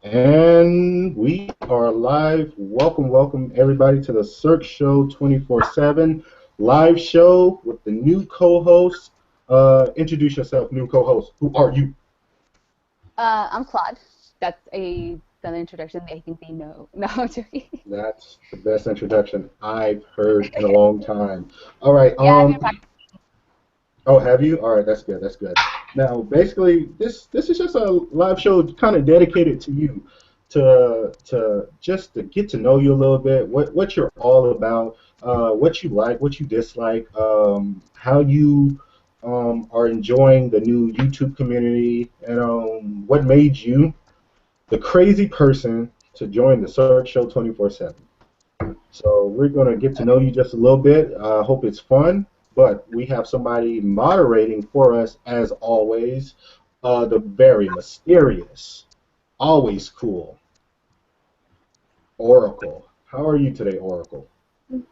And we are live. Welcome everybody to the Cirque Show 24/7 live show with the new co-host. Introduce yourself, new co-host. Who are you? I'm Claud. That's an introduction they think they know. No, I'm joking. That's the best introduction I've heard in a long time. All right. Yeah, I've been practicing. Oh, have you? All right, that's good. That's good. Now, basically, this is just a live show kind of dedicated to you, to just to get to know you a little bit, what you're all about, what you like, what you dislike, how you are enjoying the new YouTube community, and what made you the crazy person to join the Cirque Show 24/7. So we're going to get to know you just a little bit. I hope it's fun, but we have somebody moderating for us as always. The very mysterious, always cool Oracle. How are you today, Oracle?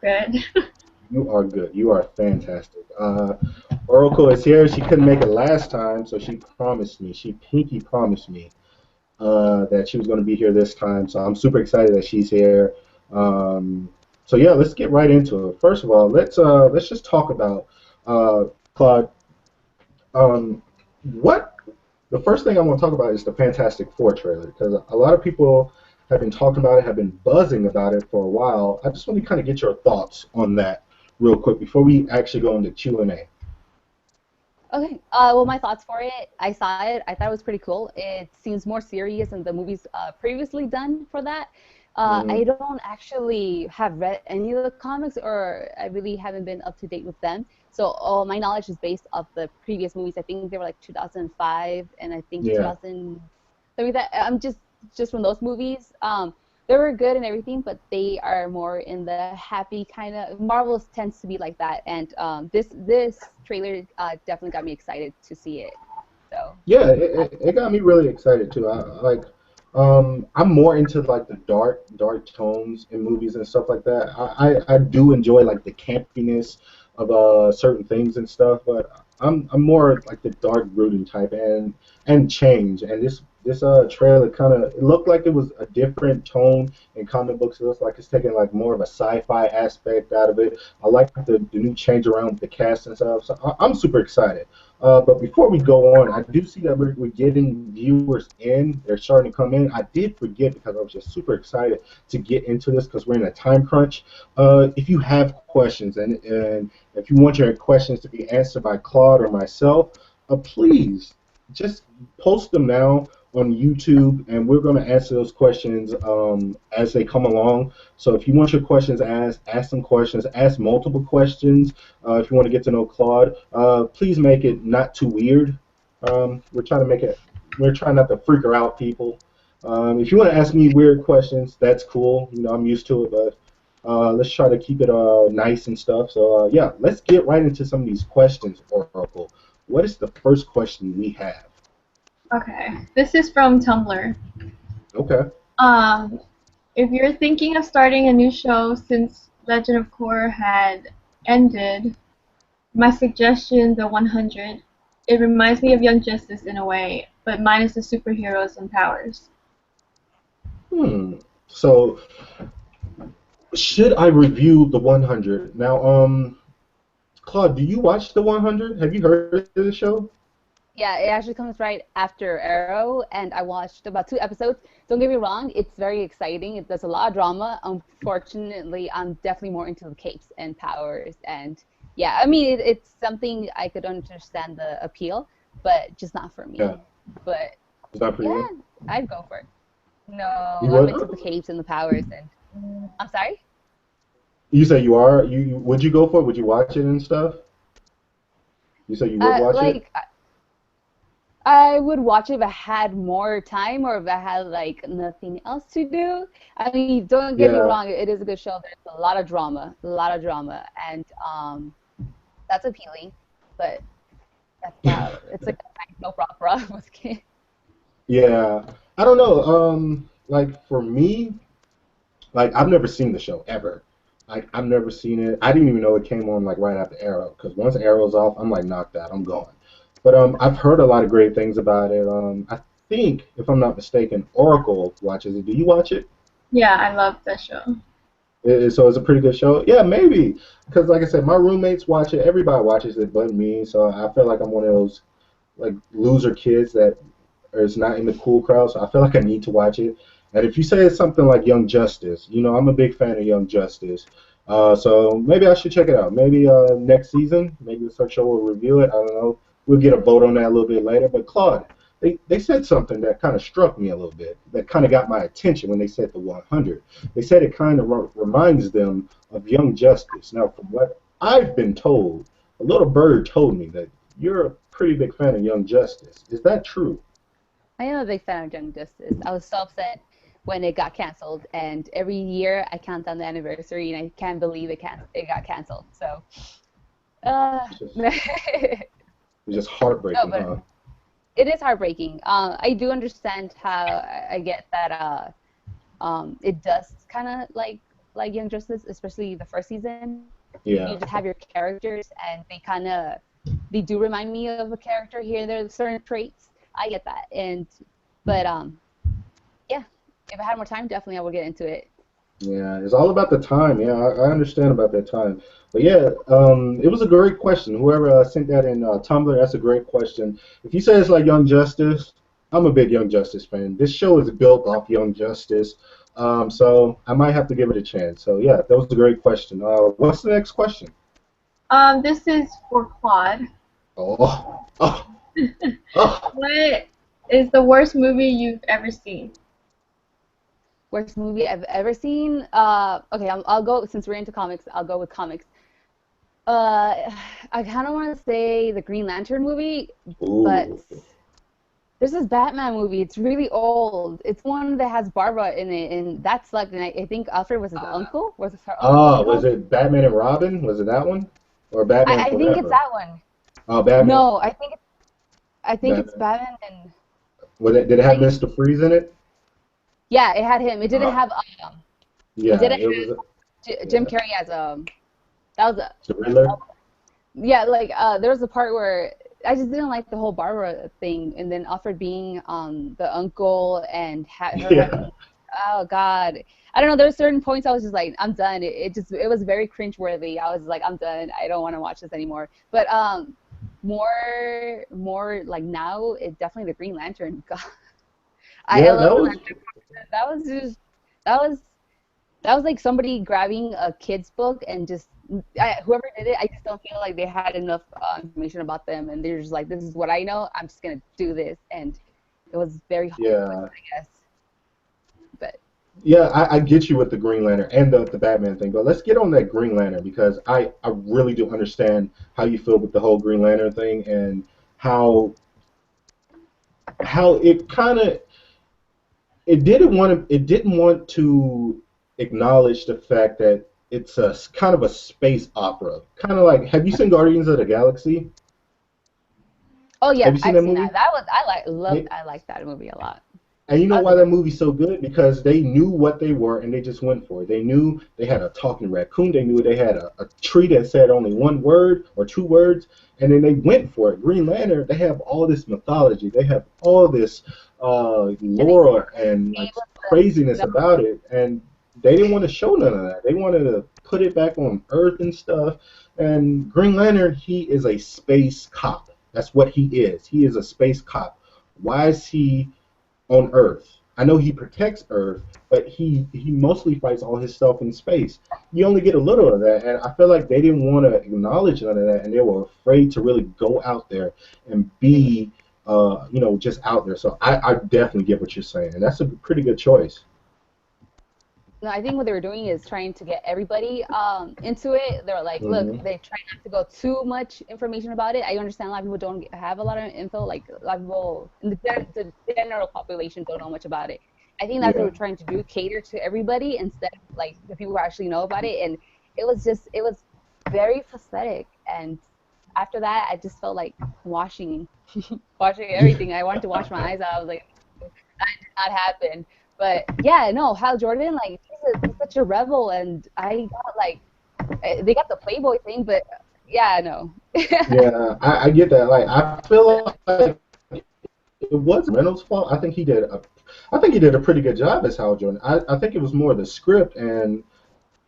Good. You are good. You are fantastic. Oracle is here. She couldn't make it last time, so she promised me. She pinky promised me that she was going to be here this time. So I'm super excited that she's here. Um, so yeah, let's get right into it. First of all, let's just talk about Claude. Um, what the first thing I want to talk about is the Fantastic Four trailer because a lot of people have been talking about it, have been buzzing about it for a while. I just want to kind of get your thoughts on that real quick before we actually go into Q&A. Okay. Well, my thoughts for it. I saw it. I thought it was pretty cool. It seems more serious than the movies previously done for that. I Hmm. don't actually have read any of the comics, or I really haven't been up to date with them. So all my knowledge is based off the previous movies. I think they were like 2005 and I think Yeah. 2000. I mean that I'm just from those movies. They were good and everything, but they are more in the happy kind of. Marvel tends to be like that, and this trailer definitely got me excited to see it. So Yeah, it, that's it, it got me really excited too. I'm more into like the dark tones in movies and stuff like that. I do enjoy like the campiness of certain things and stuff, but I'm more like the dark brooding type and change. And this trailer kind of it looked like it was a different tone in comic books. It looks like it's taking like more of a sci-fi aspect out of it. I like the new change around with the cast and stuff. So I'm super excited. But before we go on, I do see that we're getting viewers in. They're starting to come in. I did forget because I was just super excited to get into this because we're in a time crunch. If you have questions and if you want your questions to be answered by Claude or myself, please just post them now on YouTube, and we're going to answer those questions as they come along. So if you want your questions asked, ask some questions, ask multiple questions. If you want to get to know Claude, please make it not too weird. We're trying to make it. We're trying not to freak her out, people. If you want to ask me weird questions, that's cool. You know, I'm used to it, but let's try to keep it nice and stuff. So yeah, let's get right into some of these questions, Oracle. What is the first question we have? Okay. This is from Tumblr. Okay. Um, if you're thinking of starting a new show since Legend of Korra had ended, my suggestion, The 100, it reminds me of Young Justice in a way, but minus the superheroes and powers. Hmm. So should I review the 100 now? Claude, do you watch the 100? Have you heard of the show? yeah, it actually comes right after Arrow, and I watched about 2 episodes. Don't get me wrong, it's very exciting. There's a lot of drama. Unfortunately, I'm definitely more into the capes and powers, and yeah, I mean it's something I could understand the appeal, but just not for Yeah. me. But Is that for yeah, you? I'd go for it. No, You I'm into the would? capes and the powers, and I'm sorry. You say you are? Would you go for it? Would you watch it and stuff? You say you would watch it? Like I would watch it if I had more time or if I had like nothing else to do. I mean, don't get me Yeah. wrong, it is a good show. There's a lot of drama, and that's appealing. But that's about it's like a nice soap opera with kids. Yeah. I don't know. Like for me, like I've never seen the show ever. Like I've never seen it. I didn't even know it came on like right after Arrow. Because once Arrow's off, I'm like knocked out. I'm gone. But I've heard a lot of great things about it. I think, if I'm not mistaken, Oracle watches it. Do you watch it? Yeah, I love that show. So it's a pretty good show. Yeah, maybe because like I said, my roommates watch it. Everybody watches it, but me. So I feel like I'm one of those like loser kids that is not in the cool crowd. So I feel like I need to watch it. And if you say it's something like Young Justice, I'm a big fan of Young Justice. So maybe I should check it out. Maybe next season, maybe the Search Show will review it. I don't know. We'll get a vote on that a little bit later. But Claude, they said something that kind of struck me a little bit. That kind of got my attention when they said the 100. They said it kind of reminds them of Young Justice. Now, from what I've been told, a little bird told me that you're a pretty big fan of Young Justice. Is that true? I am a big fan of Young Justice. I was so upset when it got canceled, and every year I count down the anniversary, and I can't believe it got canceled. So, It's just, no, it's just heartbreaking, but huh? it is heartbreaking. I do understand how I get that. It does kind of like Young Justice, especially the first season. You Yeah. just have your characters, and they do remind me of a character here. There's certain traits. I get that, but yeah, if I had more time, definitely I would get into it. Yeah, it's all about the time. Yeah, I understand about that time. But yeah, it was a great question. Whoever sent that in Tumblr, that's a great question. If you say it's like Young Justice, I'm a big Young Justice fan. This show is built off Young Justice, so I might have to give it a chance. So yeah, that was a great question. What's the next question? This is for Claude. Oh, oh, oh. What is the worst movie you've ever seen? Worst movie I've ever seen. Okay, I'll go since we're into comics. I'll go with comics. I kind of want to say the Green Lantern movie, but Ooh. there's this Batman movie. It's really old. It's one that has Barbara in it, and that's like, and I think Alfred was his uncle. Was it her Was uncle? it Batman and Robin? Was it that one? Or Batman I think it's Forever? that one. Oh, Batman. No, I think it's Batman. Batman and Did it have like Mr. Freeze in it? yeah, it had him. It didn't Uh, have it yeah, didn't it was. have Jim Yeah, Carrey as that was a the Riddler. yeah, like there was a part where I just didn't like the whole Barbara thing, and then Alfred being the uncle and her Yeah, having, oh God, I don't know. There were certain points I was just like, I'm done. It was very cringeworthy. I was like, I'm done. I don't want to watch this anymore. But more like now, it definitely the Green Lantern. God, I yeah, love that the was. Lantern. That was just that was that was like somebody grabbing a kid's book and just whoever did it. I just don't feel like they had enough information about them, and they're just like, "This is what I know. I'm just gonna do this," and it was very Hollywood, Yeah, I guess. But yeah, I get you with the Green Lantern and the Batman thing, but let's get on that Green Lantern because I really do understand how you feel with the whole Green Lantern thing and how how it kind of it didn't want to acknowledge the fact that it's a kind of a space opera, kind of like have you seen Guardians of the Galaxy? oh Have yeah, you seen I've that seen that. movie? That was I liked that movie a lot. And you know That was a why good that movie's so good? Because they knew what they were and they just went for it. They knew they had a talking raccoon. They knew they had a tree that said only one word or two words, and then they went for it. Green Lantern, they have all this mythology. They have all this and they lore and came like with craziness the about it, and they didn't want to show none of that. They wanted to put it back on Earth and stuff. And Green Lantern, he is a space cop. That's what he is. He is a space cop. Why is he on Earth? I know he protects Earth, but he mostly fights all his stuff in space. You only get a little of that, and I feel like they didn't want to acknowledge none of that, and they were afraid to really go out there and be, just out there. So I definitely get what you're saying, and that's a pretty good choice. No, I think what they were doing is trying to get everybody into it. They were like, look, Hmm. they try not to go too much information about it. I understand a lot of people don't have a lot of info, like a lot of people in the general population don't know much about it. I think that's what Yeah, we're trying to do, cater to everybody instead of like the people who actually know about it. And it was very pathetic. And after that, I just felt like washing, washing yeah, everything. I wanted to wash my eyes out. I was like, that did not happen. But yeah, no, Hal Jordan, like he's such a rebel, and I got like they got the Playboy thing, but yeah, no. yeah. I get that. Like I feel like it wasn't Reynolds' fault. I think he did a pretty good job as Hal Jordan. I think it was more the script and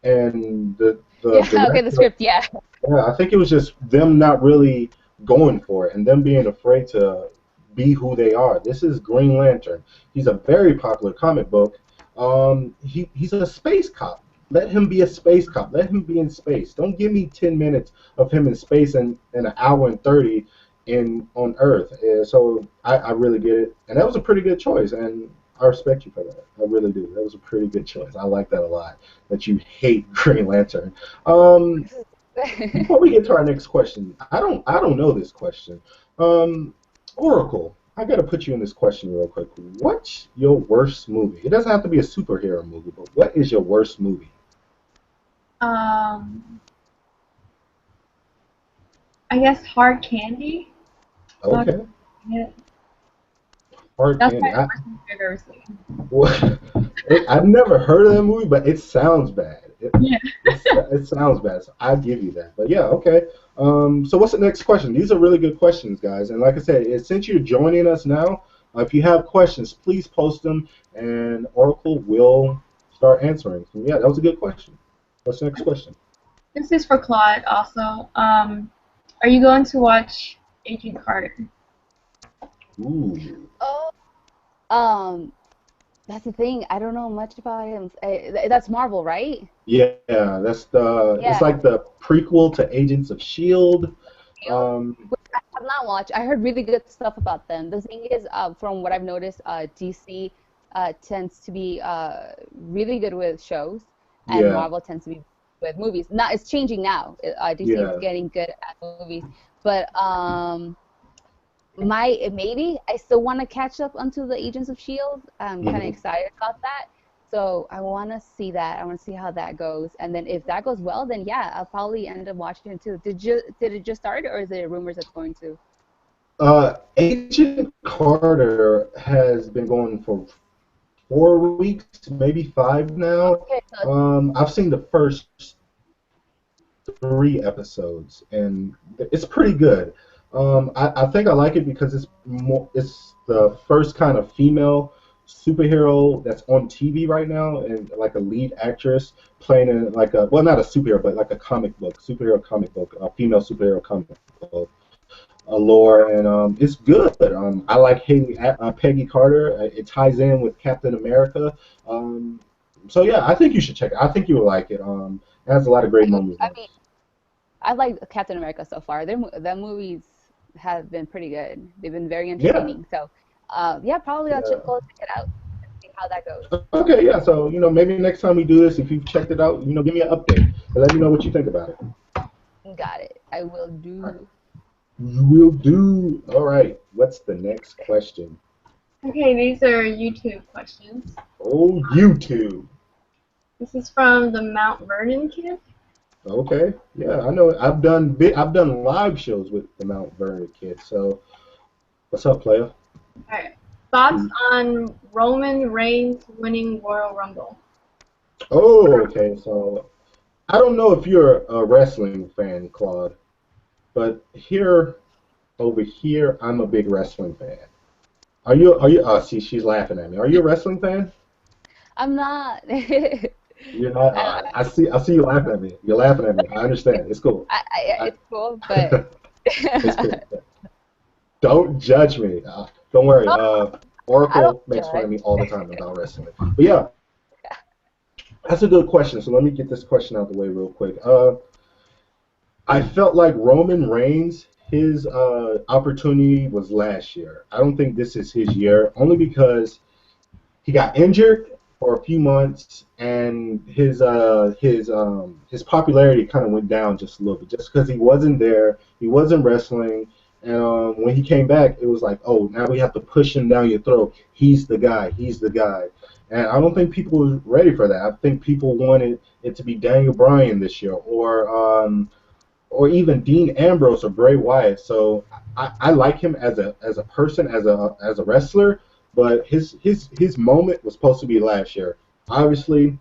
the Yeah, okay, the director. script, yeah. Yeah, I think it was just them not really going for it and them being afraid to be who they are. This is Green Lantern. He's a very popular comic book. He's a space cop. Let him be a space cop. Let him be in space. Don't give me 10 minutes of him in space and an hour and 30 in on Earth. So I really get it, and that was a pretty good choice, and I respect you for that. I really do. That was a pretty good choice. I like that a lot. That you hate Green Lantern. Um, before we get to our next question, I don't know this question. Um, Oracle, I gotta put you in this question real quick. What's your worst movie? It doesn't have to be a superhero movie, but what is your worst movie? Um, I guess Hard Candy. Hard, Okay, yeah, Hard that's Candy. probably the worst movie I've ever seen. Well, I've never heard of that movie, but it sounds bad. Yeah. It sounds bad. So I give you that. But yeah, okay. So what's the next question? These are really good questions, guys. And like I said, since you're joining us now, if you have questions, please post them, and Oracle will start answering. So yeah, that was a good question. What's the next question? This is for Claude also. Are you going to watch Agent Carter? Ooh. Oh, um, that's the thing. I don't know much about him. That's Marvel, right? Yeah, that's the. It's Yeah. like the prequel to Agents of Shield. Shield, Um, which I have not watched. I heard really good stuff about them. The thing is, from what I've noticed, DC tends to be really good with shows, and yeah, Marvel tends to be with movies. Now it's changing now. DC is yeah, getting good at movies, but maybe I still want to catch up onto the Agents of Shield. I'm kind of hmm excited about that. So I want to see that. I want to see how that goes. And then if that goes well, then yeah, I'll probably end up watching it too. Did it just start, or is there rumors that's going to? Agent Carter has been going for 4 weeks, maybe five now. Okay, so I've seen the first 3 episodes, and it's pretty good. I think I like it because it's the first kind of female superhero that's on TV right now, and like a lead actress playing in like a well, not a superhero, but like a comic book, superhero comic book, a female superhero comic book. Lore, and it's good. I like Peggy Carter. It ties in with Captain America. Um, so yeah, I think you should check it. I think you will like it. It has a lot of great moments I in it. mean, I like Captain America so far. Their movies have been pretty good. They've been very Yeah, entertaining. So, yeah, probably I'll yeah. go check it out and see how that goes. Okay, yeah. So maybe next time we do this, if you've checked it out, give me an update and let me know what you think about it. Got it. I will All right. do. You will do. All right. What's the next question? Okay, these are YouTube questions. Oh, YouTube. This is from the Mount Vernon kid. Okay. Yeah, I know. I've done live shows with the Mount Vernon kids. So what's up, player? Alright. Thoughts on Roman Reigns winning Royal Rumble? Oh, okay. So I don't know if you're a wrestling fan, Claude, but over here, I'm a big wrestling fan. Are you? Are you? See, she's laughing at me. Are you a wrestling fan? I'm not. You're not. I see you laughing at me. You're laughing at me. I understand. It's cool. I, It's cool, but it's cool. Don't judge me. Don't worry. oh, I don't Oracle makes fun judge. of me all the time about wrestling. But yeah, that's a good question. So let me get this question out the way real quick. I felt like Roman Reigns, his opportunity was last year. I don't think this is his year, only because he got injured for a few months, and his popularity kind of went down just a little bit, just because he wasn't there, he wasn't wrestling, and when he came back, it was like, oh, now we have to push him down your throat. He's the guy. He's the guy. And I don't think people were ready for that. I think people wanted it to be Daniel Bryan this year, or even Dean Ambrose or Bray Wyatt. So I like him as a person, as a wrestler, but his moment was supposed to be last year. Obviously,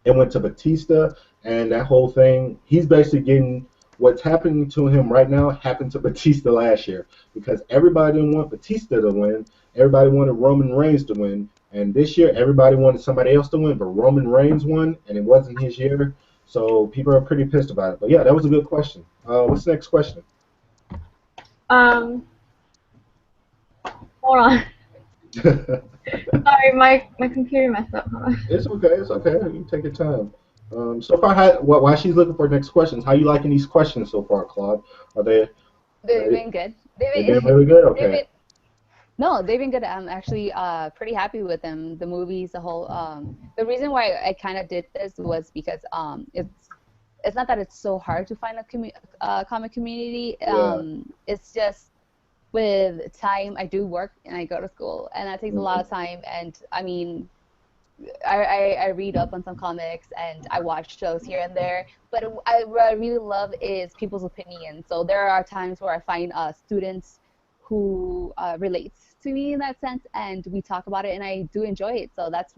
it went to Batista and that whole thing. He's basically getting what's happening to him right now happened to Batista last year because everybody didn't want Batista to win. Everybody wanted Roman Reigns to win. And this year, everybody wanted somebody else to win, but Roman Reigns won, and it wasn't his year. So people are pretty pissed about it. But yeah, that was a good question. What's the next question? Um, hold on. Sorry, my computer messed up. Hold on. It's okay. It's okay. You take your time. So far, while she's looking for next questions, how you liking these questions so far, Claude? Are they They've they been good. they been really good? They've Okay. been No, they've been good. I'm actually pretty happy with them. The movies, the whole the reason why I kind of did this was because it's not that it's so hard to find a comic community. Yeah. It's just with time. I do work and I go to school, and that takes a lot Hmm. of time. And I mean, I read up on some comics and I watch shows here and there. But what I really love is people's opinions. So there are times where I find students who relates to me in that sense, and we talk about it, and I do enjoy it. So that's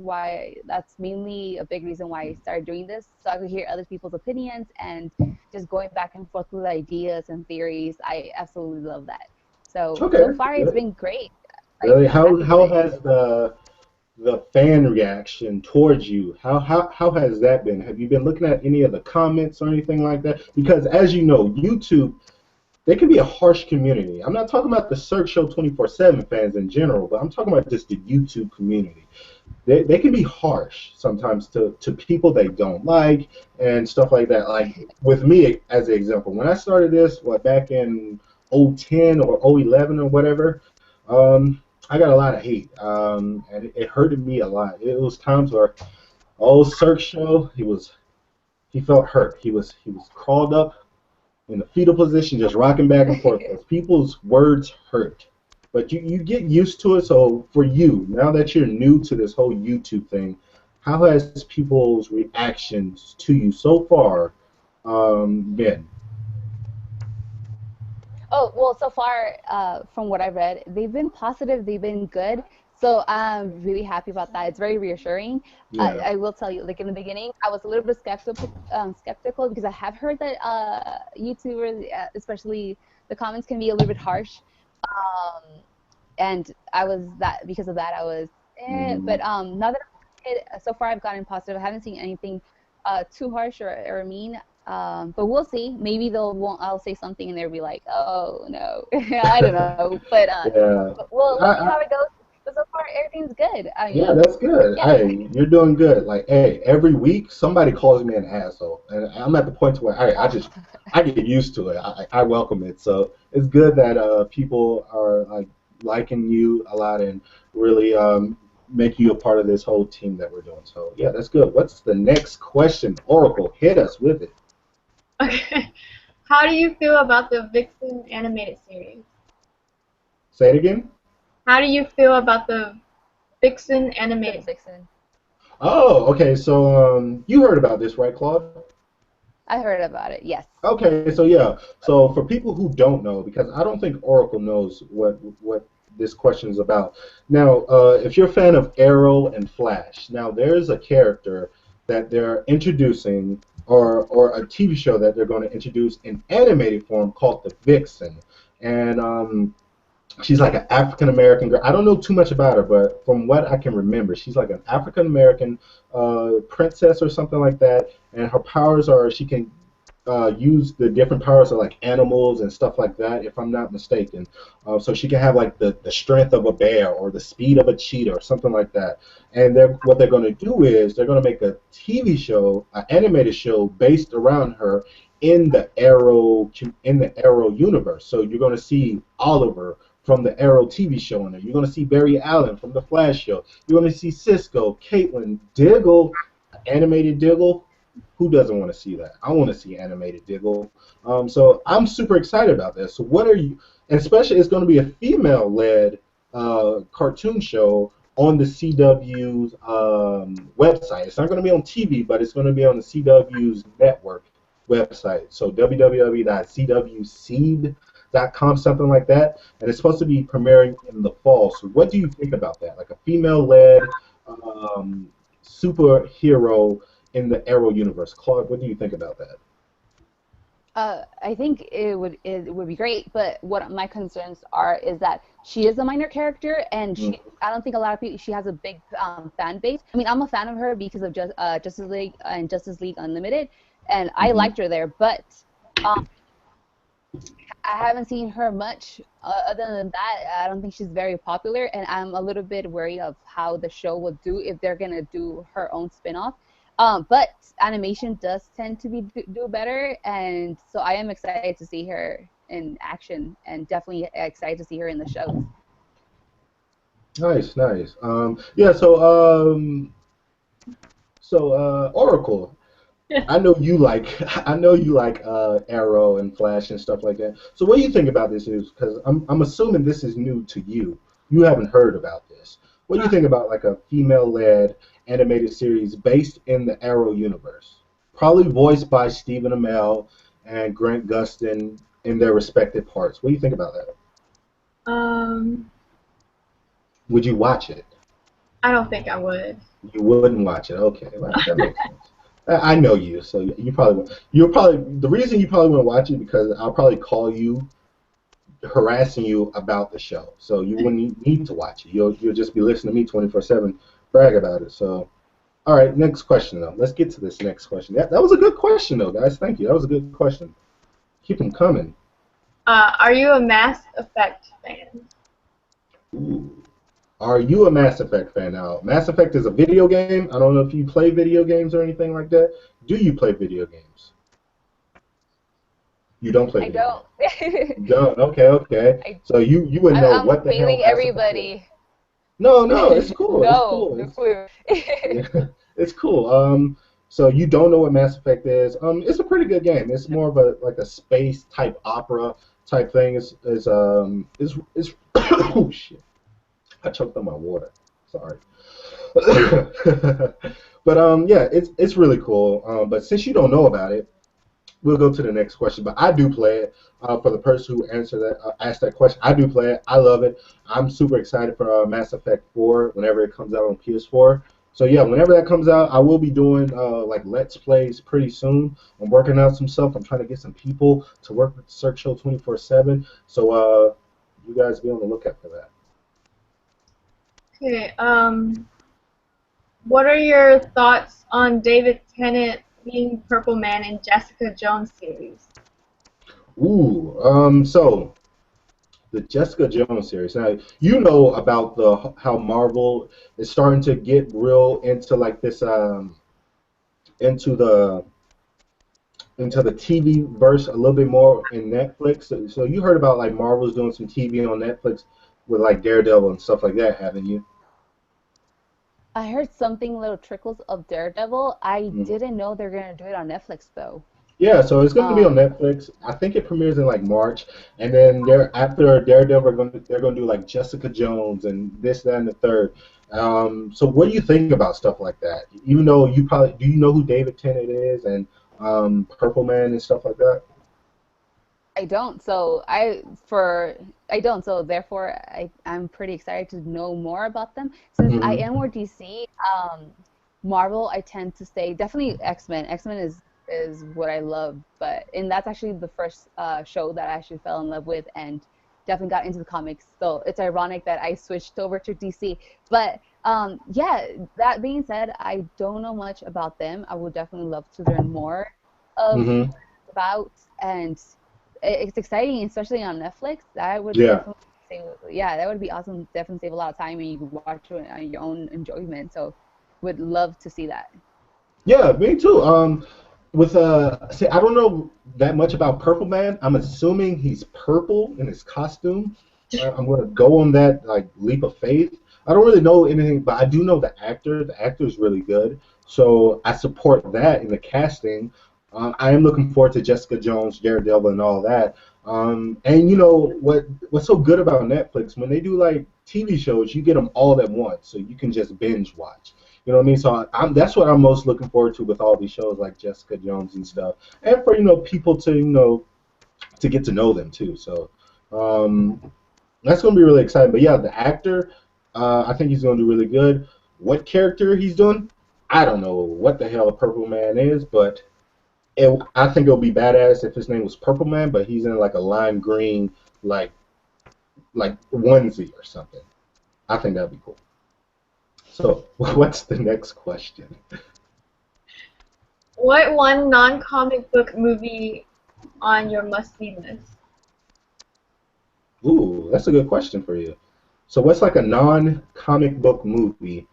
mainly a big reason why I started doing this, so I could hear other people's opinions and just going back and forth with ideas and theories. I absolutely love that. So Okay. far it's Good. been great. Like Really? I'm How happy with it. has the fan reaction towards you? How has that been? Have you been looking at any of the comments or anything like that? Because as you know, YouTube, they can be a harsh community. I'm not talking about the Cirque Show 24/7 fans in general, but I'm talking about just the YouTube community. They can be harsh sometimes to people they don't like and stuff like that. Like with me, as an example, when I started this, back in 010 or 011 or whatever, I got a lot of hate, and it hurted me a lot. It was times where old Cirque Show, he felt hurt. He was crawled up in the fetal position, just rocking back and forth because people's words hurt. But you get used to it. So for you, now that you're new to this whole YouTube thing, how has people's reactions to you so far been? Oh, well, so far, from what I've read, they've been positive, they've been good. So I'm really happy about that. It's very reassuring. Yeah. I will tell you, like in the beginning, I was a little bit skeptical because I have heard that YouTubers, especially the comments, can be a little bit harsh. Um, and I was that because of that, I was, Hmm. but now that so far I've gotten positive. I haven't seen anything too harsh or mean. But we'll see. Maybe I'll say something and they'll be like, "Oh no," I don't know. Yeah. But we'll see I, how it goes. But so far everything's good. I Yeah, mean, that's good. yeah. Hey, you're doing good. Like, hey, every week somebody calls me an asshole, and I'm at the point to where Oh, I get used to it. I welcome it. So it's good that people are like liking you a lot and really make you a part of this whole team that we're doing. So yeah, that's good. What's the next question? Oracle, hit us with it. Okay. How do you feel about the Vixen animated series? Say it again. How do you feel about the Vixen the animated? Vixen. Oh, okay. So you heard about this, right, Claude? I heard about it. Yes. Okay, so yeah, so for people who don't know, because I don't think Oracle knows what this question is about. Now, if you're a fan of Arrow and Flash, now there's a character that they're introducing, or a TV show that they're going to introduce in animated form called the Vixen, and she's like an African American girl. I don't know too much about her, but from what I can remember, she's like an African American princess or something like that, and her powers are she can use the different powers of like animals and stuff like that, if I'm not mistaken. So she can have like the strength of a bear or the speed of a cheetah or something like that. And what they're going to do is they're going to make a TV show, an animated show based around her in the Arrow universe. So you're going to see Oliver from the Arrow TV show in there. You're going to see Barry Allen from the Flash show. You're going to see Cisco, Caitlin, Diggle, animated Diggle. Who doesn't want to see that? I want to see animated Diggle. So I'm super excited about this. So what are you? And especially, it's going to be a female-led cartoon show on the CW's website. It's not going to be on TV, but it's going to be on the CW's network website. So www.cwseed.com, something like that. And it's supposed to be premiering in the fall. So what do you think about that? Like a female-led superhero in the Arrow universe. Claude, what do you think about that? I think it would be great, but what my concerns are is that she is a minor character, and I don't think a lot of people she has a big fan base. I mean, I'm a fan of her because of Justice League and Justice League Unlimited, and I Mm-hmm. liked her there, but um, I haven't seen her much. Other than that, I don't think she's very popular, and I'm a little bit worried of how the show will do if they're gonna do her own spin-off. But animation does tend to do better, and so I am excited to see her in action, and definitely excited to see her in the shows. Nice, nice. Yeah. So Oracle. I know you like I know you like Arrow and Flash and stuff like that. So what do you think about this news? Because I'm assuming this is new to you. You haven't heard about this. What do you think about like a female-led animated series based in the Arrow universe? Probably voiced by Stephen Amell and Grant Gustin in their respective parts. What do you think about that? Um, Would you watch it? I don't think I would. You wouldn't watch it. Okay, well, that makes sense. I know you, so you probably won't. You're probably the reason you probably wouldn't watch it because I'll probably call you harassing you about the show, so you wouldn't need to watch it. You'll just be listening to me 24/7 brag about it. So, all right, next question though. Let's get to this next question. That was a good question though, guys. Thank you. That was a good question. Keep them coming. Are you a Mass Effect fan? Ooh. Are you a Mass Effect fan now? Mass Effect is a video game. I don't know if you play video games or anything like that. Do you play video games? You don't play I video games. don't. You don't. Okay, okay. I, So you wouldn't know I'm what the hell failing Mass Effect is. everybody. No, no, it's cool. It's No, cool. no clue. Yeah, it's cool. So you don't know what Mass Effect is. It's a pretty good game. It's more of a like a space type opera type thing. It's oh shit. I choked on my water. Sorry. But yeah, it's really cool. But since you don't know about it, we'll go to the next question. But I do play it. For the person who asked that question, I do play it. I love it. I'm super excited for Mass Effect 4 whenever it comes out on PS4. So yeah, whenever that comes out, I will be doing like Let's Plays pretty soon. I'm working out some stuff. I'm trying to get some people to work with the Cirque Show 24/7. So you guys be on the lookout for that. Okay. What are your thoughts on David Tennant being Purple Man in Jessica Jones series? Ooh, so the Jessica Jones series. Now you know about the how Marvel is starting to get real into like this into the into the TV verse a little bit more in Netflix. So you heard about like Marvel's doing some TV on Netflix with like Daredevil and stuff like that, haven't you? I heard something little trickles of Daredevil. I Mhm. didn't know they're gonna do it on Netflix though. Yeah, so it's going to be on Um, Netflix. I think it premieres in like March, and then they're after Daredevil, they're going to do like Jessica Jones and this, that, and the third. So what do you think about stuff like that? Even though you probably do, you know who David Tennant is and Purple Man and stuff like that? I don't. So I don't. So therefore, I'm pretty excited to know more about them. Since I Hmm. am more DC, Marvel, I tend to stay definitely X-Men. X-Men is what I love, and that's actually the first show that I actually fell in love with and definitely got into the comics. So it's ironic that I switched over to DC. But yeah, that being said, I don't know much about them. I would definitely love to learn more of Hmm. about, and it's exciting, especially on Netflix. That would Yeah. definitely save, yeah, that would be awesome. Definitely save a lot of time and you can watch it on your own enjoyment. So would love to see that. Yeah, me too. With see, I don't know that much about Purple Man. I'm assuming he's purple in his costume. I'm gonna go on that like leap of faith. I don't really know anything, but I do know the actor. The actor is really good, so I support that in the casting. I am looking forward to Jessica Jones, Daredevil, and all that. And you know what's so good about Netflix when they do like TV shows, you get them all at once, so you can just binge watch. You know what I mean? So that's what I'm most looking forward to with all these shows like Jessica Jones and stuff, and for people to to get to know them too. So um, that's going to be really exciting. But yeah, the actor, I think he's going to do really good. What character he's doing, I don't know what the hell a Purple Man is, but I think it would be badass if his name was Purple Man, but he's in like a lime green like onesie or something. I think that'd be cool. So, what's the next question? What one non-comic book movie on your must-see list? Ooh, that's a good question for you. So, what's like a non-comic book movie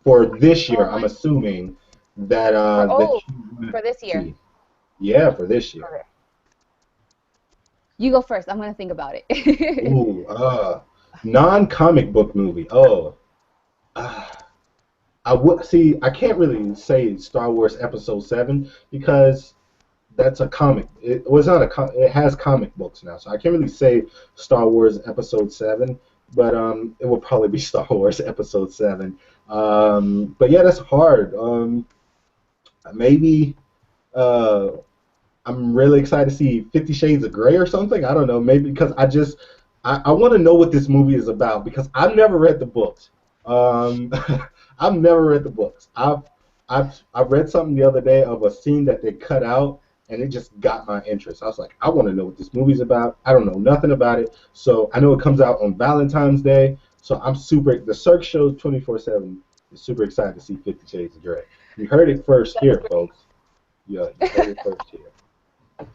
for this year? I'm On assuming that for that oh you would for this year. see. Yeah, for this year. Okay. You go first. I'm gonna think about it. Ooh, non-comic book movie. Oh, uh, I would see. I can't really say Star Wars Episode 7 because that's a comic. It was not it has comic books now, so I can't really say Star Wars Episode 7, but it will probably be Star Wars Episode 7. But yeah, that's hard. Maybe uh, I'm really excited to see 50 Shades of Grey or something. I don't know, maybe because I want to know what this movie is about because I've never read the books. Um, I've never read the books. I've read something the other day of a scene that they cut out, and it just got my interest. I was like, I want to know what this movie's about. I don't know nothing about it, so I know it comes out on Valentine's Day. So I'm super. The Cirque Show 24/7 is super excited to see 50 Shades of Grey. You heard it first That's here, great. folks. Yeah, you heard it first here.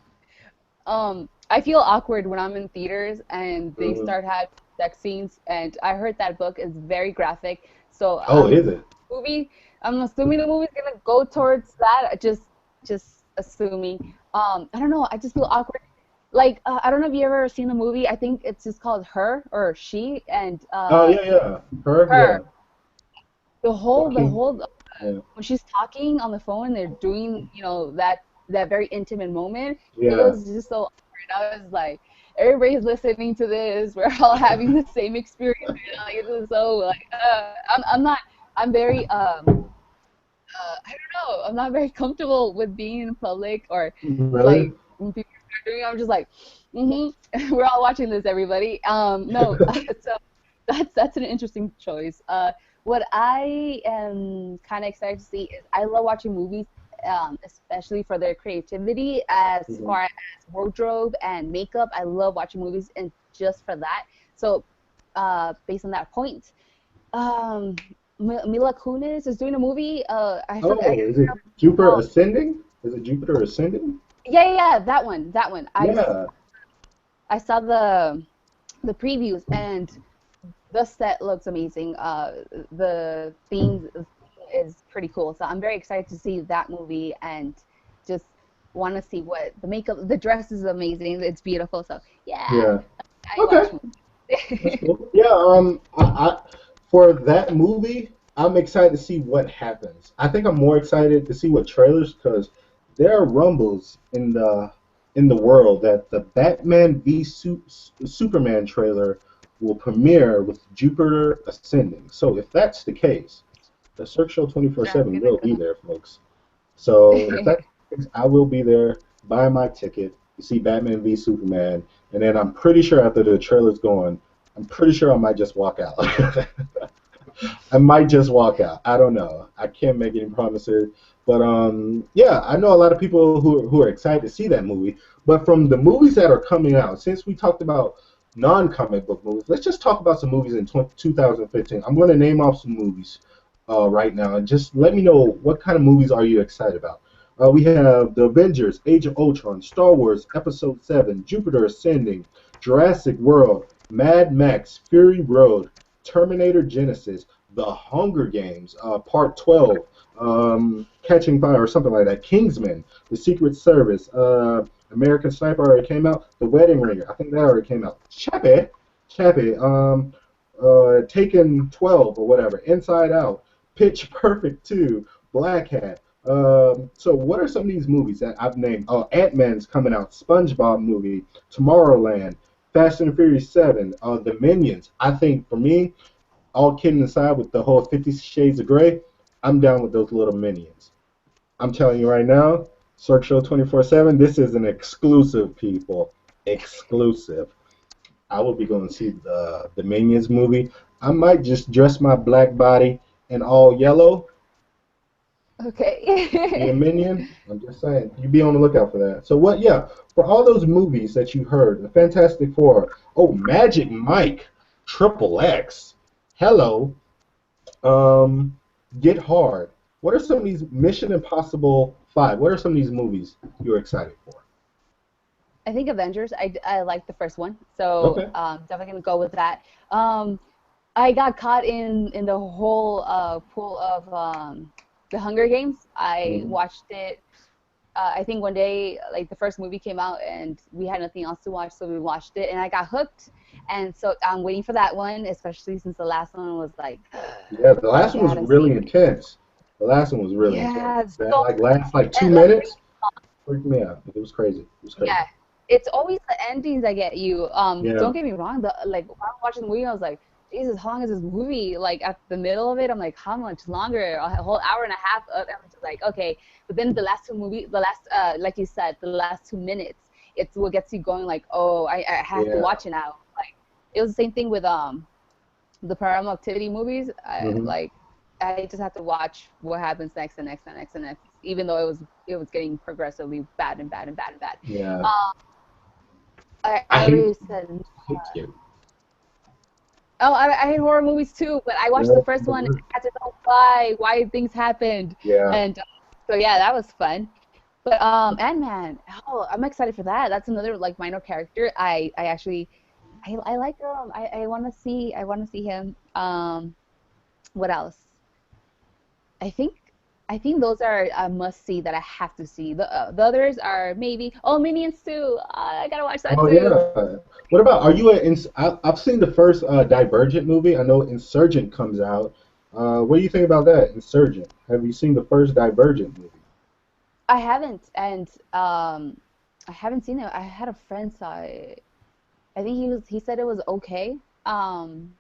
I feel awkward when I'm in theaters and they Mhm. start having sex scenes, and I heard that book is very graphic. So Oh, is it? movie, I'm assuming the movie's gonna go towards that. Just assuming. I don't know. I just feel awkward. Like I don't know if you ever seen the movie. I think it's just called Her or She, and Oh yeah, yeah. Her, Her. yeah. The Walking. whole Yeah. when she's talking on the phone, they're doing, that very intimate moment. It Yeah. was just so awkward. I was like, everybody's listening to this. We're all having the same experience. Like, it was so like, I'm not. I'm very I don't know. I'm not very comfortable with being in public or Really? like when people are doing. I'm just like, we're all watching this, everybody. No, so that's an interesting choice. What I am kind of excited to see is I love watching movies, especially for their creativity as Mhm. far as wardrobe and makeup. I love watching movies and just for that. So, based on that point, um, Mila Kunis is doing a movie. I forgot. I Oh, is it forgot what it's Jupiter called. Ascending? Is it Jupiter Ascending? Yeah, yeah, yeah, that one, that one. Yeah. I saw the previews and the set looks amazing. The theme is pretty cool. So I'm very excited to see that movie and just want to see what the makeup, the dress is amazing. It's beautiful. So yeah, Yeah. I Okay. watch That's movies. cool. Yeah. For that movie, I'm excited to see what happens. I think I'm more excited to see what trailers because there are rumbles in the world that the Batman v Superman trailer will premiere with Jupiter ascending. So if that's the case, the Cirque Show I'm 24/7 gonna will be there, folks. So if go. that's the case, I will be there, buy my ticket to see Batman v Superman, and then I'm pretty sure after the trailer's gone, I'm pretty sure I might just walk out. I might just walk out. I don't know. I can't make any promises. But yeah, I know a lot of people who are excited to see that movie. But from the movies that are coming out, since we talked about non-comic book movies, let's just talk about some movies in 2015. I'm going to name off some movies right now, and just let me know what kind of movies are you excited about. We have The Avengers, Age of Ultron, Star Wars Episode 7, Jupiter Ascending, Jurassic World, Mad Max, Fury Road, Terminator Genesis, The Hunger Games, Part 12, Catching Fire, or something like that, Kingsman, The Secret Service, American Sniper already came out, The Wedding Ringer, I think that already came out, Chappie, Taken 12 or whatever, Inside Out, Pitch Perfect 2, Black Hat. So what are some of these movies that I've named? Oh, Ant-Man's coming out, SpongeBob movie, Tomorrowland, Fast and Furious 7, The Minions. I think for me, all kidding aside with the whole 50 Shades of Grey, I'm down with those little minions. I'm telling you right now, Cirque Show 24/7, this is an exclusive, people. Exclusive. I will be going to see the Minions movie. I might just dress my black body in all yellow Okay. Be a minion? I'm just saying. You be on the lookout for that. So what? Yeah, for all those movies that you heard, the Fantastic Four. Oh, Magic Mike, Triple X. Hello. Um, Get Hard. What are some of these Mission Impossible 5? What are some of these movies you're excited for? I think Avengers. I like the first one, so Okay. definitely gonna go with that. Um, I got caught in the whole pool of the Hunger Games. I Hmm. watched it. I think one day, like the first movie came out, and we had nothing else to watch, so we watched it, and I got hooked. And so I'm waiting for that one, especially since the last one was like, Yeah, the I last one was gotta see really it. intense. The last one was really intense. Yeah, That so like last like two and like minutes freaked me out. It was crazy. It was crazy. yeah, it's always the endings that get you. Yeah. Don't get me wrong. The like when I was watching the movie, I was like, Jesus, how long is this movie? Like at the middle of it, I'm like, how much longer? A whole hour and a half. I'm just like, okay. But then the last, like you said, the last 2 minutes, it's what gets you going. Like, oh, I have to Yeah. watch it now. Like it was the same thing with the Paranormal Activity movies. Hmm. I just have to watch what happens next and next and next and next, even though it was getting progressively bad and bad and bad and bad. Yeah. Um, I I hate already said. hate scary. Oh, I hate horror movies too, but I watched the Yeah. first one. And I had to know why things happened, Yeah. and so yeah, that was fun. But Ant-Man, oh, I'm excited for that. That's another like minor character. I actually I like him. I want to see him. What else? I think I think those are a must see that I have to see. The others are maybe Minions too. I gotta watch that Oh too. yeah. What about? Are you a? I've seen the first Divergent movie. I know Insurgent comes out. What do you think about that? Insurgent. Have you seen the first Divergent movie? I haven't, and I haven't seen it. I had a friend saw it. I think he said it was okay. Um,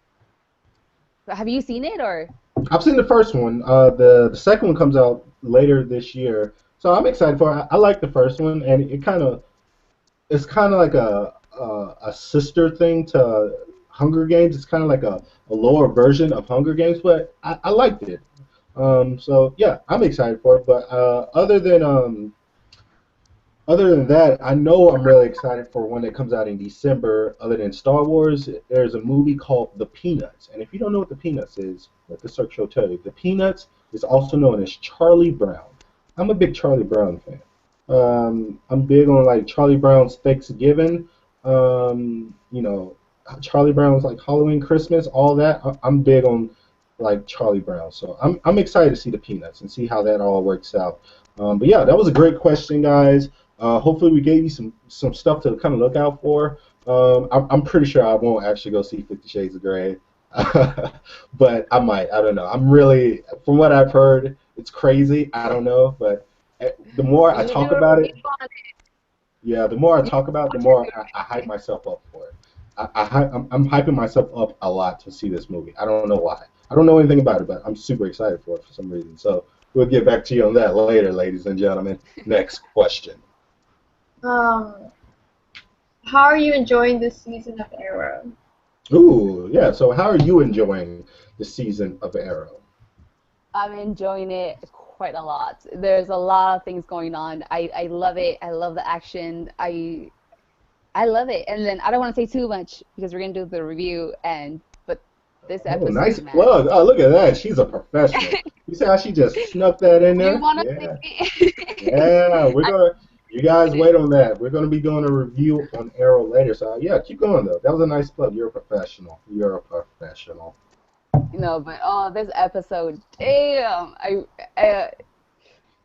have you seen it or? I've seen the first one. The second one comes out later this year, so I'm excited for it. I like the first one, and it's kind of like a sister thing to Hunger Games. It's kind of like a lower version of Hunger Games, but I liked it. So yeah, I'm excited for it. But other than that, I know I'm really excited for one that comes out in December. Other than Star Wars, there's a movie called The Peanuts. And if you don't know what The Peanuts is, let the search show tell you. The Peanuts is also known as Charlie Brown. I'm a big Charlie Brown fan. I'm big on like Charlie Brown's Thanksgiving. You know, Charlie Brown's like Halloween, Christmas, all that. I'm big on like Charlie Brown. So I'm excited to see The Peanuts and see how that all works out. But yeah, that was a great question, guys. Hopefully, we gave you some stuff to kind of look out for. I'm pretty sure I won't actually go see Fifty Shades of Grey, but I might. I don't know. I'm really, from what I've heard, it's crazy. I don't know, but the more I You do talk a about review it, on yeah, the more I it. You talk about it, the watch it. more I hype myself up for it. I'm hyping myself up a lot to see this movie. I don't know why. I don't know anything about it, but I'm super excited for it for some reason. So we'll get back to you on that later, ladies and gentlemen. Next question. Um, how are you enjoying this season of Arrow? Ooh, yeah. So how are you enjoying the season of Arrow? I'm enjoying it quite a lot. There's a lot of things going on. I love it. I love the action. I love it. And then I don't want to say too much because we're gonna do the review but this Oh, nice episode, man. plug. Oh, look at that. She's a professional. You see how she just snuck that in You there? want Yeah. to see? Yeah, we're I'm gonna. You guys excited. wait on that. We're gonna be doing a review on Arrow later. So yeah, keep going though. That was a nice plug. You're a professional. You're a professional. But this episode, damn!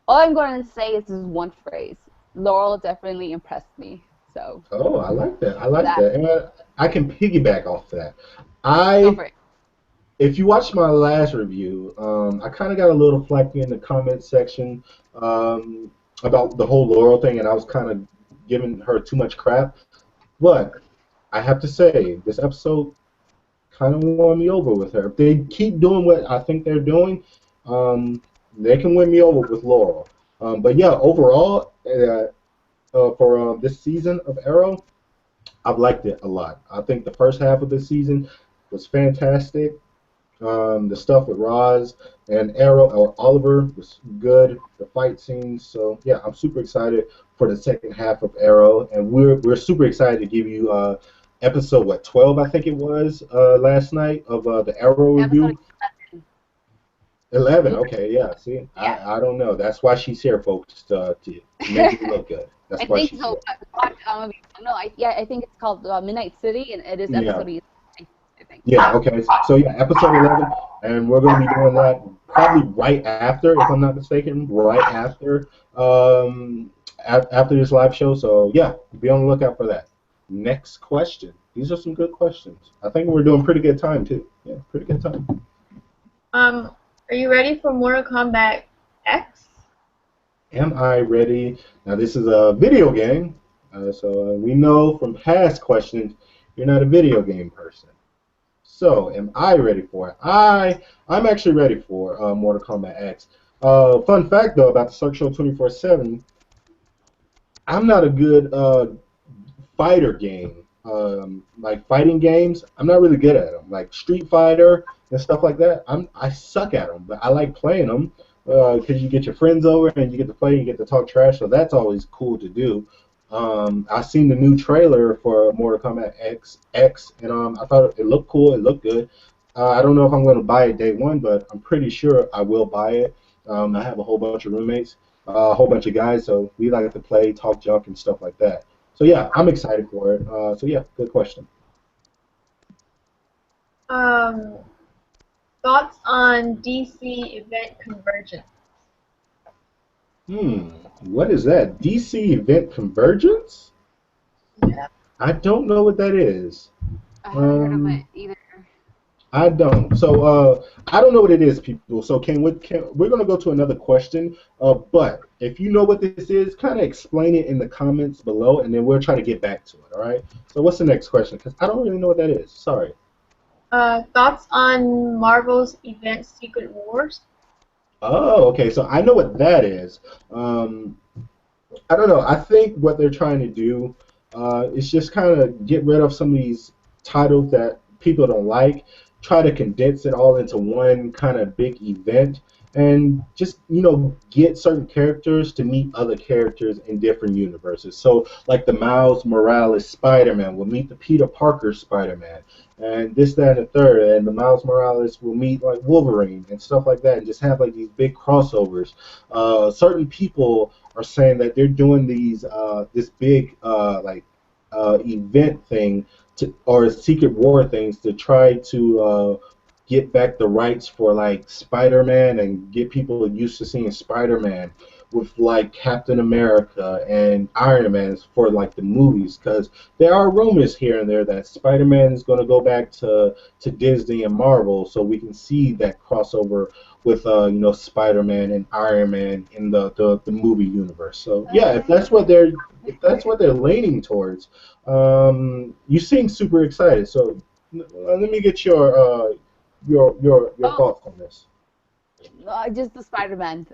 All I'm going to say is this one phrase. Laurel definitely impressed me. So Oh, I like that. I like that's that. And I can piggyback off that. go I for it. If you watched my last review, I kind of got a little flack in the comment section um, about the whole Laurel thing, and I was kind of giving her too much crap. But I have to say, this episode kind of won me over with her. If they keep doing what I think they're doing, um, they can win me over with Laurel. But yeah, overall, for this season of Arrow, I've liked it a lot. I think the first half of the season was fantastic. The stuff with Roz and Arrow or Oliver was good. The fight scenes. So yeah, I'm super excited for the second half of Arrow, and we're super excited to give you episode what 12 I think it was last night of the Arrow Episode review. 11. eleven. Okay, yeah. See, Yeah. I don't know. That's why she's here, folks, to make me look good. I That's why think she's so. here. No, I think it's called Midnight City, and it is Yeah. episode 11, I think. Yeah, okay. So yeah, episode 11, and we're going to be doing that probably right after, if I'm not mistaken, right after after this live show. So yeah, be on the lookout for that. Next question. These are some good questions. I think we're doing pretty good time too. Yeah, pretty good time. Are you ready for Mortal Kombat X? Am I ready? Now this is a video game, so we know from past questions you're not a video game person. So, am I ready for it? I'm actually ready for Mortal Kombat X. Fun fact though about the Cirque Show 24/7, I'm not a good fighter game. Like fighting games, I'm not really good at them. Like Street Fighter and stuff like that, I suck at them. But I like playing them because you get your friends over and you get to play and you get to talk trash. So that's always cool to do. I seen the new trailer for Mortal Kombat X, and I thought it looked cool. It looked good. I don't know if I'm going to buy it day one, but I'm pretty sure I will buy it. I have a whole bunch of roommates, a whole bunch of guys, so we like to play, talk junk, and stuff like that. So yeah, I'm excited for it. So yeah, good question. Um, Thoughts on DC event convergence? Hmm, what is that? DC Event Convergence? Yeah. I don't know what that is. I haven't heard of it Um, either. I don't. So I don't know what it is, people. So we're gonna go to another question. But if you know what this is, kind of explain it in the comments below, and then we'll try to get back to it. All right. So what's the next question? Because I don't really know what that is. Sorry. Thoughts on Marvel's event Secret Wars? Oh, okay. So I know what that is. Um, I don't know. I think what they're trying to do is just kind of get rid of some of these titles that people don't like, try to condense it all into one kind of big event, and just get certain characters to meet other characters in different universes. So like the Miles Morales Spider-Man will meet the Peter Parker Spider-Man, and this, that, and the third, and the Miles Morales will meet like Wolverine and stuff like that, and just have like these big crossovers. Certain people are saying that they're doing this big event thing or secret war things to try to get back the rights for like Spider-Man and get people used to seeing Spider-Man with like Captain America and Iron Man for like the movies, because there are rumors here and there that Spider-Man is going to go back to Disney and Marvel, so we can see that crossover with Spider-Man and Iron Man in the movie universe. So yeah, if that's what they're leaning towards, you seem super excited. So let me get your Oh, thoughts on this. just the Spider-Man.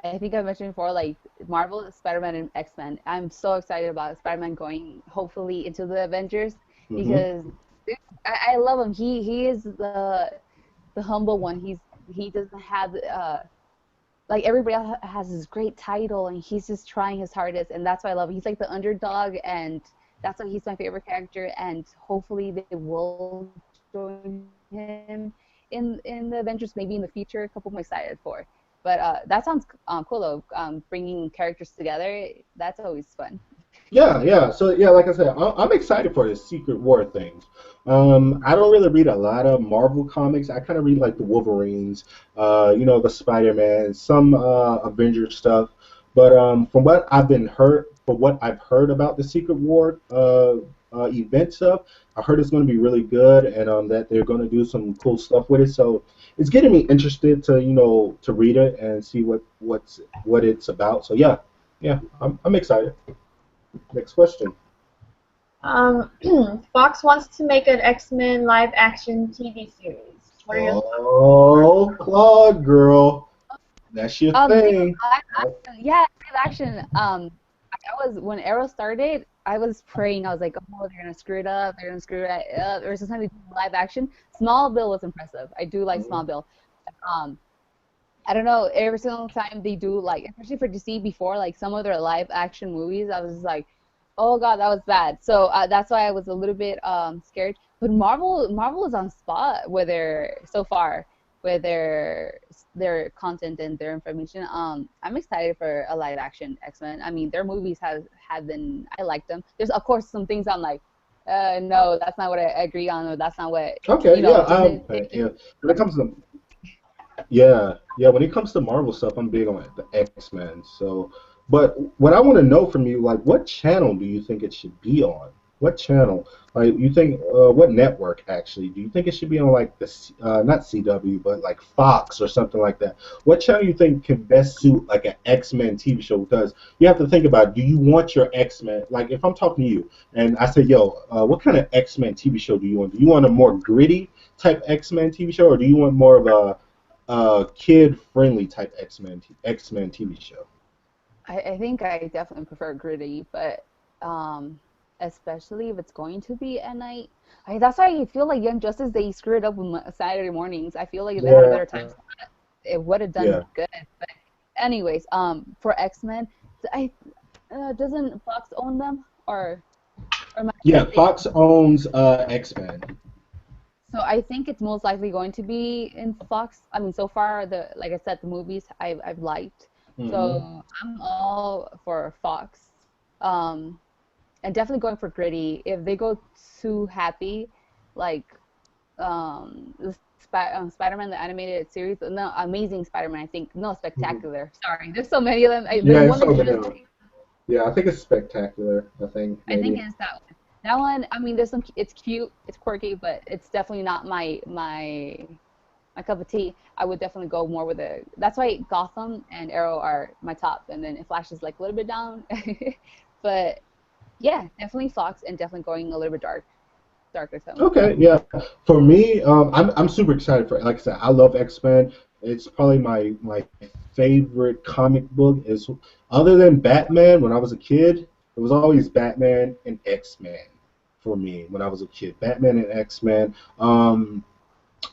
I think I mentioned before, like Marvel, Spider-Man, and X-Men. I'm so excited about Spider-Man going hopefully into the Avengers Hmm. because dude, I love him. He is the humble one. He doesn't have like everybody else has this great title, and he's just trying his hardest, and that's why I love him. He's like the underdog, and that's why he's my favorite character. And hopefully they will join him in the Avengers, maybe in the future. A couple I'm excited for. But that sounds cool though. Bringing characters together, that's always fun. Yeah, yeah. So yeah, like I said, I'm excited for this Secret War things. I don't really read a lot of Marvel comics. I kind of read like the Wolverines, the Spider-Man, some Avengers stuff. But from what I've heard about the Secret War event stuff, I heard it's going to be really good, and that they're going to do some cool stuff with it. So it's getting me interested to to read it and see what it's about. So yeah, yeah, I'm excited. Next question. Um, Fox wants to make an X-Men live-action TV series. What are your thoughts? Oh, Claude, girl, that's your Real thing. live action, yeah, live action. I was when Arrow started. I was praying. I was like, oh, they're gonna screw it up. They're gonna screw it up. Or sometimes they do live action. Smallville was impressive. I do like Mhm. Smallville. Um, I don't know. Every single time they do like, especially for DC before, like some of their live action movies, I was just like, oh God, that was bad. So that's why I was a little bit scared. But Marvel is on spot with their so far with their content and their information. I'm excited for a live action X-Men. I mean, their movies have been, I like them. There's of course some things I'm like, no, that's not what I agree on, or that's not what Okay, yeah, just didn't fit. yeah. When it comes to yeah, when it comes to Marvel stuff, I'm big on the X-Men. So, but what I want to know from you, like, what channel do you think it should be on? What channel? Like, you think, what network actually? Do you think it should be on like not CW, but like Fox or something like that? What channel you think can best suit like an X-Men TV show? Because you have to think about, do you want your X-Men? Like, if I'm talking to you and I say, yo, what kind of X-Men TV show do you want? Do you want a more gritty type X-Men TV show, or do you want more of a kid friendly type X Men TV show? I think I definitely prefer gritty, but um, especially if it's going to be at night. That's why I feel like Young Justice they screwed up with Saturday mornings. I feel like if they had a Yeah, better time slot, it would have done yeah, good. But anyways, for X Men, I doesn't Fox own them or am I yeah. mistaken? Fox owns X Men. So I think it's most likely going to be in Fox. I mean, so far the like I said, the movies I've liked. Hmm. So I'm all for Fox. Um, and definitely going for gritty. If they go too happy, like Spider-Man the animated series, no, Amazing Spider-Man, I think, no, Hmm. Spectacular. Sorry, there's so many of them. The Yeah, it's one so that you many just of them. Yeah, I think it's spectacular. I think I think maybe. it's that one. That one, I mean, there's some. It's cute, it's quirky, but it's definitely not my cup of tea. I would definitely go more with it. That's why Gotham and Arrow are my top, and then it flashes like a little bit down. But yeah, definitely Fox, and definitely going a little bit darker tone. Okay, yeah. For me, I'm super excited for it. Like I said, I love X-Men. It's probably my favorite comic book. Is other than Batman. When I was a kid, it was always Batman and X-Men for me. When I was a kid, Batman and X-Men.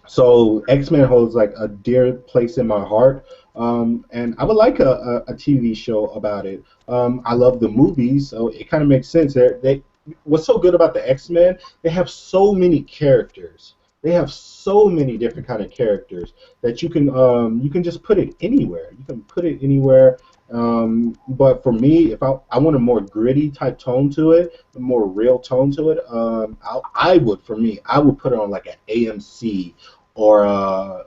So X-Men holds like a dear place in my heart. And I would like a TV show about it. I love the movies, so it kind of makes sense. What's so good about the X-Men? They have so many characters. They have so many different kind of characters that you can just put it anywhere. You can put it anywhere. But for me, if I want a more gritty type tone to it, a more real tone to it, I would for me I would put it on like an AMC or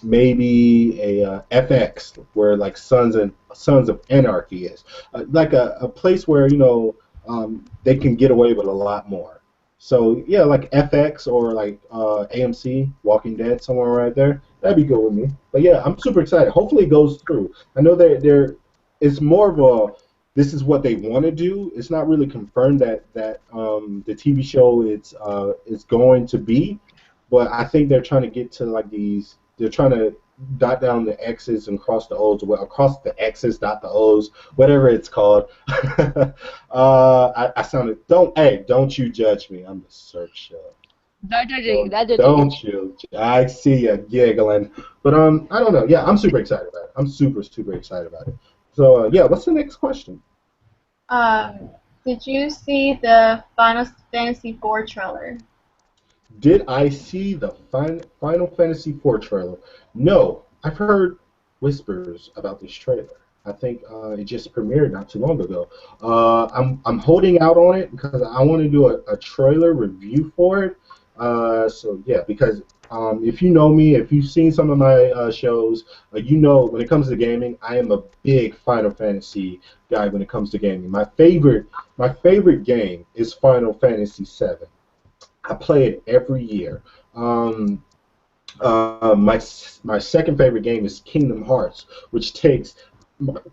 maybe a FX where like Sons of Anarchy is like a place where they can get away with a lot more. So yeah, like FX or like AMC, Walking Dead, somewhere right there. That'd be good with me. But yeah, I'm super excited. Hopefully it goes through. I know they're it's more of a this is what they want to do. It's not really confirmed that the TV show it's going to be, but I think they're trying to get to like these. They're trying to dot down the X's and cross the O's, well, across the X's, dot the O's, whatever it's called. I sounded don't you judge me. I'm the Cirque Show. Not judging, Don't not judging. don't you? I see you giggling, but I don't know. Yeah, I'm super excited about it. I'm super excited about it. So yeah, what's the next question? Um, did you see the Final Fantasy 4 trailer? Did I see the Final Fantasy IV trailer? No, I've heard whispers about this trailer. I think it just premiered not too long ago. I'm holding out on it because I want to do a trailer review for it. So yeah, because if you know me, if you've seen some of my shows, you know when it comes to gaming, I am a big Final Fantasy guy. When it comes to gaming, my favorite game is Final Fantasy VII. I play it every year. Um, my second favorite game is Kingdom Hearts, which takes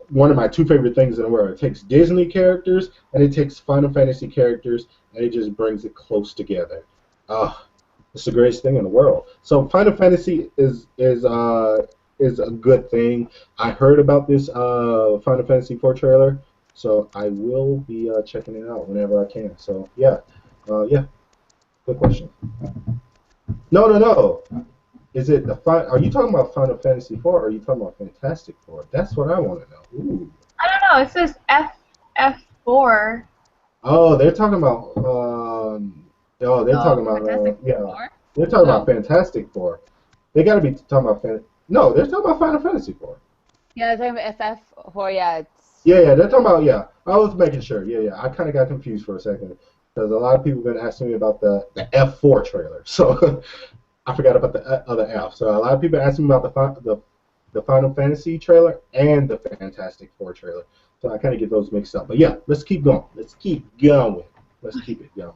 one of my two favorite things in the world. It takes Disney characters and it takes Final Fantasy characters, and it just brings it close together. Ah, it's the greatest thing in the world. So Final Fantasy is a good thing. I heard about this Final Fantasy 4 trailer. So I will be checking it out whenever I can. So yeah, yeah, good question. No, no, no. Is it Are you talking about Final Fantasy 4 or are you talking about Fantastic Four? That's what I want to know. Ooh. I don't know. It says F4. Oh, they're talking about oh, they're Oh, talking about Fantastic yeah, Four? they're talking about No. Fantastic Four. They got to be talking about No, they're talking about Final Fantasy 4. Yeah, they're talking about FF4. Yeah, it's. Yeah, yeah, they're talking about yeah. I was making sure. Yeah, yeah. I kind of got confused for a second because a lot of people have been asking me about the F4 trailer. So I forgot about the other F. So a lot of people asking me about the Final Fantasy trailer and the Fantastic Four trailer. So I kind of get those mixed up. But yeah, let's keep going. Let's keep going. Let's keep it going.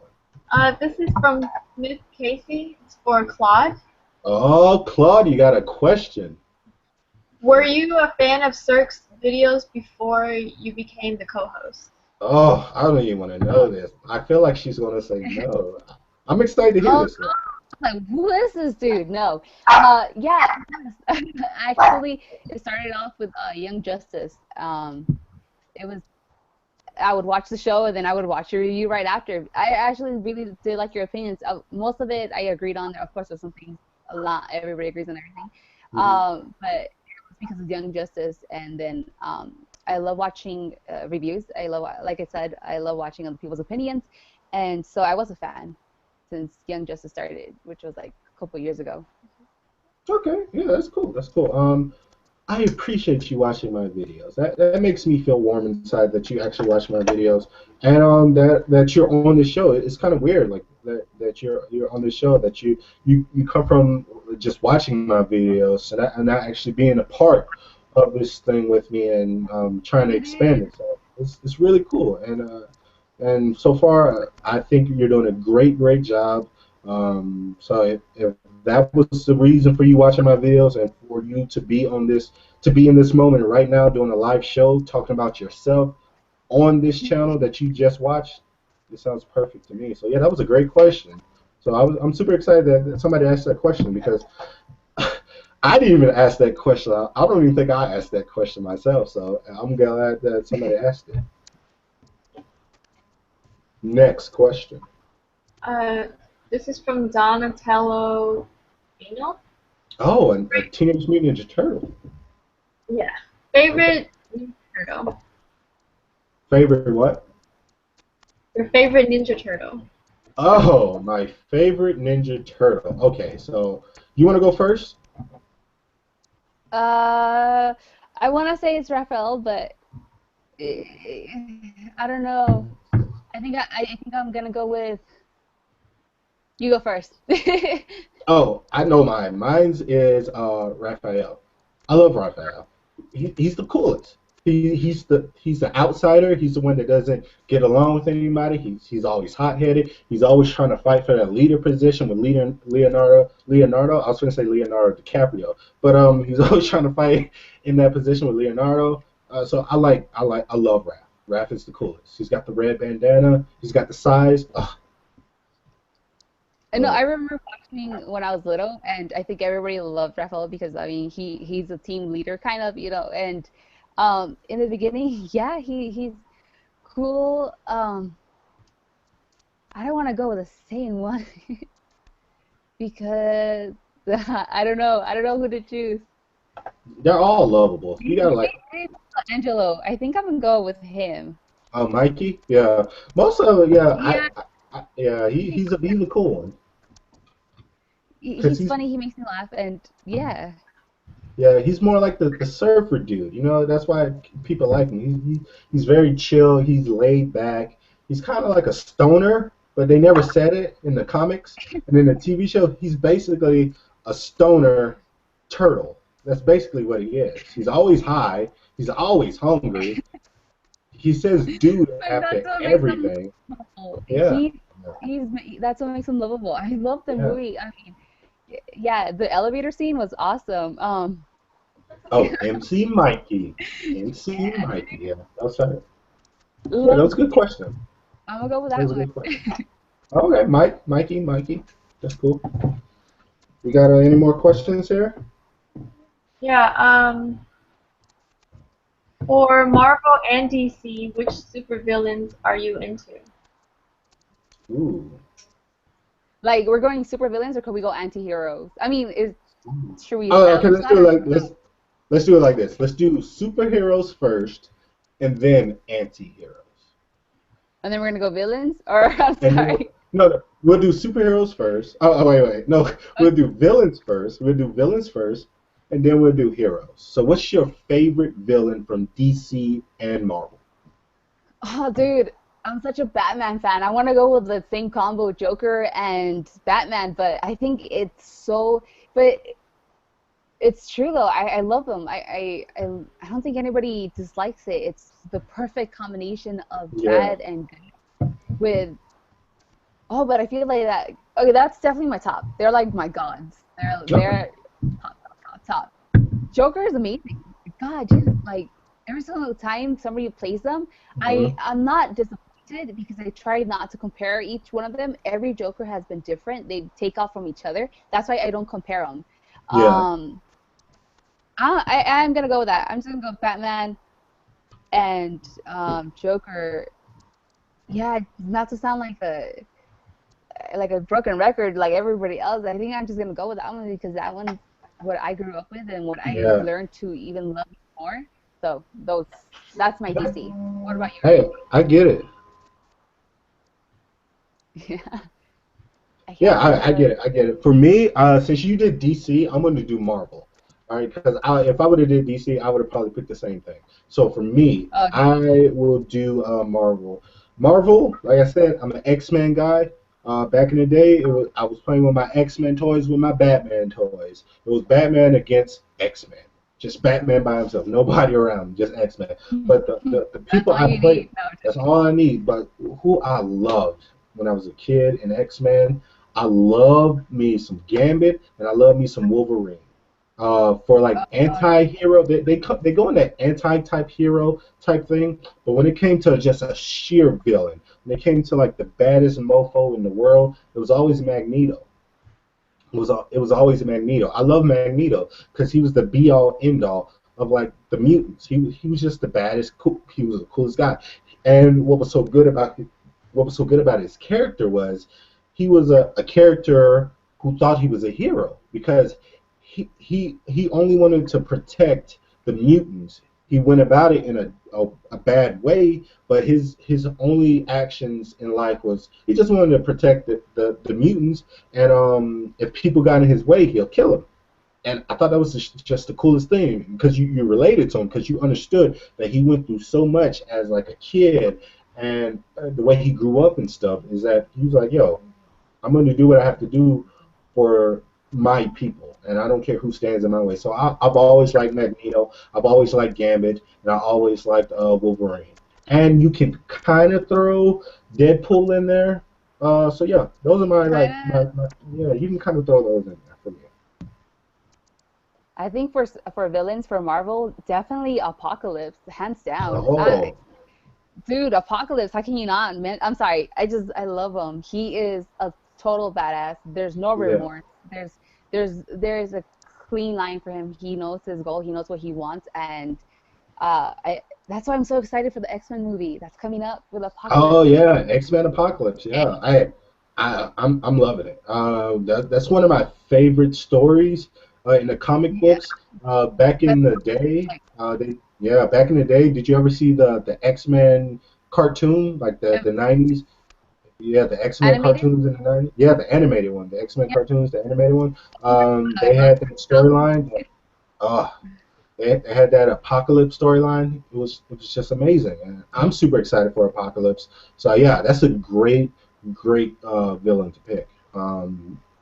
This is from Smith Casey. It's for Claude. Oh, Claude, you got a question. Were you a fan of Cirque's videos before you became the co-host? Oh, I don't even want to know this. I feel like she's going to say no. I'm excited to hear Oh, this one. like, who is this dude? No. Yeah, actually, it started off with Young Justice. It was I would watch the show and then I would watch your review right after. I actually really did like your opinions. Most of it I agreed on. Of course, there's some things a lot everybody agrees on everything. Hmm. But it was because of Young Justice, and then I love watching reviews. I love, like I said, I love watching other people's opinions, and so I was a fan since Young Justice started, which was like a couple years ago. Okay, yeah, that's cool. That's cool. I appreciate you watching my videos. That makes me feel warm inside that you actually watch my videos, and that you're on the show. It's kind of weird, like that you're on the show. That you come from just watching my videos and not actually being a part of this thing with me and trying to expand it. So it's really cool, and so far I think you're doing a great job. So if that was the reason for you watching my videos and for you to be in this moment right now doing a live show talking about yourself on this channel that you just watched, it sounds perfect to me. So yeah, that was a great question. So I'm super excited that somebody asked that question because I didn't even ask that question. I don't even think I asked that question myself. So I'm glad that somebody asked it. Next question. Uh, this is from Donatello Eno. Oh, and a Teenage Mutant Ninja Turtle. Yeah. Okay. Favorite Ninja Turtle. Favorite what? Your favorite Ninja Turtle. Oh, my favorite Ninja Turtle. Okay, so you want to go first? Uh, I want to say it's Raphael, but I don't know. I think I'm gonna go with you. Go first. Oh, I know mine. Mine's is Raphael. I love Raphael. He's the coolest. He's the outsider. He's the one that doesn't get along with anybody. He's always hot headed. He's always trying to fight for that leader position with Leonardo. I was going to say Leonardo DiCaprio, but he's always trying to fight in that position with Leonardo. So I love Raph. Raph is the coolest. He's got the red bandana. He's got the size. Ugh, I No, love I it. remember watching when I was little, and I think everybody loved Raphael because I mean he's a team leader kind of, and in the beginning, yeah, he's cool. I don't want to go with the same one because I don't know who to choose. They're all lovable. You gotta like Angelo, I think I'm gonna go with him. Mikey. Yeah, most of it. Yeah, Yeah, yeah. He's a cool one because he's funny. He makes me laugh, and yeah. he's more like the surfer dude. You know, that's why people like him. He's very chill. He's laid back. He's kind of like a stoner, but they never said it in the comics. And in the TV show, he's basically a stoner turtle. That's basically what he is. He's always high. He's always hungry. He says dude But that's after what makes him everything. lovable. Yeah. He's that's what makes him lovable. I love the Yeah. movie. I mean, yeah, the elevator scene was awesome. Oh, MC Mikey. MC Mikey. Yeah, that was right. Yeah, that Love. was a good question. I'm gonna go with That that was a one. good question. Okay, Mikey. That's cool. We got any more questions here? Yeah. For Marvel and DC, which supervillains are you into? Ooh. Like, we're going super villains, or could we go anti-heroes? I mean, should we Oh, okay. establish Let's do that, it or like let's do it like this. Let's do superheroes first, and then anti-heroes. and then we're gonna go villains? Or I'm And then sorry. no, we'll do superheroes first. Wait. No, we'll do villains first. We'll do villains first, and then we'll do heroes. So, what's your favorite villain from DC and Marvel? Oh, dude, I'm such a Batman fan. I want to go with the same combo, Joker and Batman, but I think it's so. But it's true though. I love them. I don't think anybody dislikes it. It's the perfect combination of Yeah. bad and good. With but I feel like that. Okay, that's definitely my top. They're like my gods. Okay. They're top. Joker is amazing. God, just like every single time somebody plays them, Mhm. I'm not disappointed because I try not to compare each one of them. Every Joker has been different. They take off from each other. That's why I don't compare them. Yeah. Um, I'm gonna go with that. I'm just gonna go Batman and Joker. Yeah, not to sound like a broken record like everybody else. I think I'm just gonna go with that one because that one's what I grew up with and what I Yeah. learned to even love more. So that's my DC. What about Hey, I get it. you? Yeah, I Yeah, can't think I get of. it. I get it. For me, since you did DC, I'm going to do Marvel. All right, because if I would have did DC, I would have probably picked the same thing. So for me, Okay. I will do Marvel. Marvel, like I said, I'm an X-Men guy. Back in the day, I was playing with my X-Men toys with my Batman toys. It was Batman against X-Men. Just Batman by himself, nobody around, just X-Men. But the That's people all I you played, need. No, that's all I need. But who I loved when I was a kid in X-Men, I love me some Gambit and I love me some Wolverine. For like anti-hero, they go in that anti-type hero type thing, but when it came to just a sheer villain, when it came to like the baddest mofo in the world, it was always Magneto. It was always Magneto. I love Magneto because he was the be all end all of like the mutants. He was just the baddest. Cool, he was the coolest guy. And what was so good about his character was he was a character who thought he was a hero because he only wanted to protect the mutants. He went about it in a bad way, but his only actions in life was he just wanted to protect the mutants, and if people got in his way, he'll kill them. And I thought that was just the coolest thing because you related to him because you understood that he went through so much as like a kid, and the way he grew up and stuff is that he was like, "Yo, I'm going to do what I have to do for my people, and I don't care who stands in my way." So I've always liked Magneto, I've always liked Gambit, and I always liked Wolverine. And you can kind of throw Deadpool in there. So yeah, those are my kind like of. my yeah. You can kind of throw those in there for me. I think for villains for Marvel, definitely Apocalypse, hands down. Oh Dude, Apocalypse, how can you not, man? I'm sorry. I love him. He is a total badass. There's no yeah. remorse. There's a clean line for him. He knows his goal. He knows what he wants, and I that's why I'm so excited for the X-Men movie that's coming up with Oh Apocalypse. yeah, X-Men Apocalypse. Yeah, I'm loving it. That's one of my favorite stories in the comic Yeah, books. Back in that's the day, like back in the day, did you ever see the X-Men cartoon, like the um, 90s? Yeah, the X-Men animated. cartoons in the 90s. Yeah, the animated one, the X-Men Yeah, cartoons, the animated one. I They love had that storyline. Uh, they had that Apocalypse storyline. It was just amazing, and I'm super excited for Apocalypse. So yeah, that's a great villain to pick.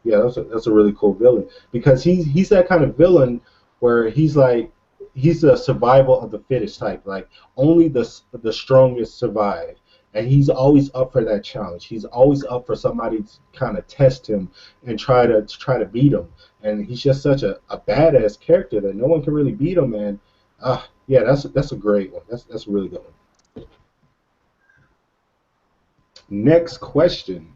Yeah, that's a really cool villain because he's that kind of villain where he's a survival of the fittest type. Like only the strongest survive, and he's always up for that challenge. He's always up for somebody to kind of test him and try to beat him, and he's just such a badass character that no one can really beat him. And yeah, that's a great one. That's a really good one. Next question.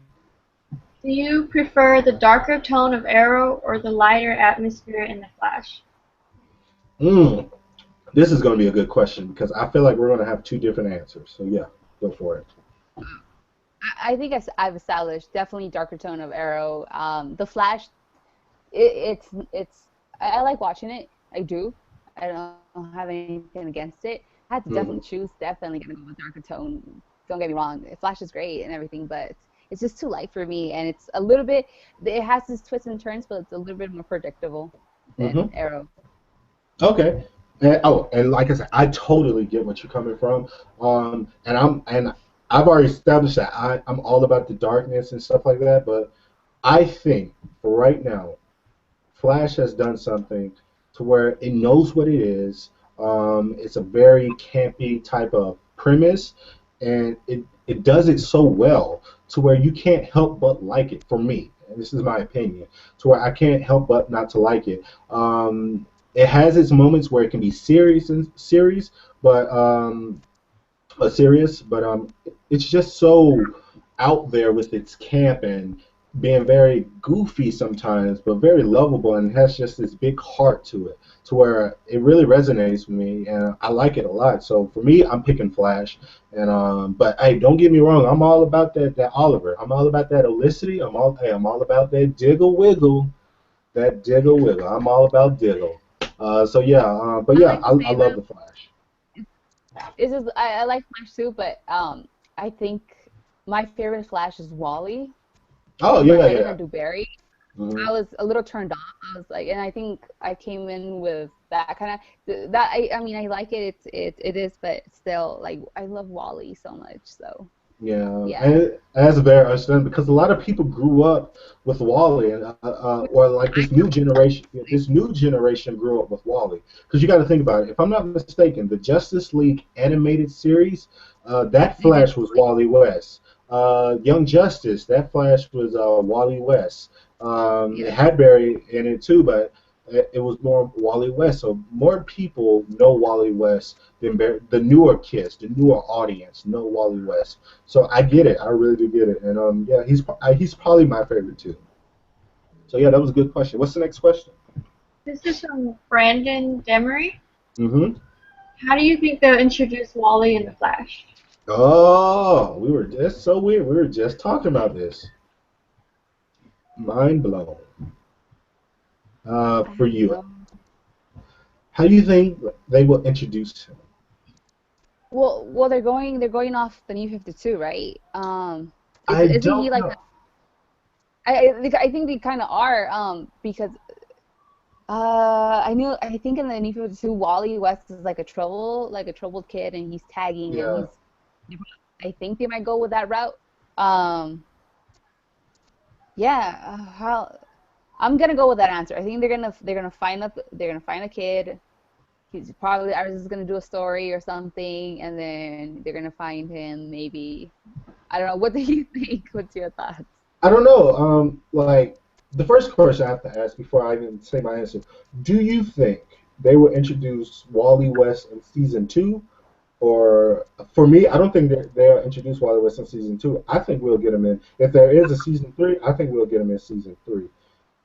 Do you prefer the darker tone of Arrow or the lighter atmosphere in The Flash? Mm. This is going to be a good question because I feel like we're going to have two different answers. So yeah, go for it. I think I've established definitely darker tone of Arrow. The Flash, it's I like watching it. I do. I don't have anything against it. I had to definitely choose. Hmm. Definitely gonna go with darker tone. Don't get me wrong. Flash is great and everything, but it's just too light for me. And it's a little bit. It has its twists and turns, but it's a little bit more predictable than Hmm. Arrow. Okay. And like I said, I totally get what you're coming from. And I've already established that I'm all about the darkness and stuff like that. But I think for right now, Flash has done something to where it knows what it is. It's a very campy type of premise, and it does it so well to where you can't help but like it. For me, and this is my opinion, to where I can't help but not to like it. It has its moments where it can be serious, but serious, but it's just so out there with its camp and being very goofy sometimes, but very lovable, and has just this big heart to it, to where it really resonates with me, and I like it a lot. So for me, I'm picking Flash, and but hey, don't get me wrong, I'm all about that Oliver. I'm all about that Olicity. I'm all about that Diggle Wiggle, that Diggle Wiggle. I'm all about Diggle. So yeah, but I yeah, like to I say love though, the Flash. it's just I like Flash too, but I think my favorite Flash is Wally. Oh But yeah, they're yeah. gonna do Barry. Mhm. I was a little turned off. I was like, and I think I came in with that kind of that. I mean, I like it. It is, but still, like, I love Wally so much. So Yeah, yeah, and that's very understandable because a lot of people grew up with Wally, and or like this new generation grew up with Wally. Because you got to think about it. If I'm not mistaken, the Justice League animated series, that they did Flash was Wally West. Young Justice, that Flash was Wally West. It yeah. had Barry in it too, but it was more Wally West. So more people know Wally West than Barry. The newer kids, the newer audience know Wally West. So I get it. I really do get it. And yeah, he's probably my favorite too. So yeah, that was a good question. What's the next question? This is from Brandon Demery. Mm-hmm. How do you think they'll introduce Wally in the Flash? Oh, we were just so weird. We were just talking about this. Mind blown. I For have you, no. how do you think they will introduce him? Well, they're going off the New 52, right? I Isn't he don't like? know. I think they kind of are. Because I think in the New 52, Wally West is like a troubled kid, and he's tagging, and Yeah. I think they might go with that route. Um, yeah, how I'm gonna go with that answer. I think they're gonna find a kid. He's probably I was just gonna do a story or something, and then they're gonna find him. Maybe I don't know. What do you think? What's your thoughts? I don't know. Like the first question I have to ask before I even say my answer: do you think they will introduce Wally West in season two? Or for me, I don't think that they'll introduce Wally West in season two. I think we'll get him in. If there is a season three, I think we'll get him in season three.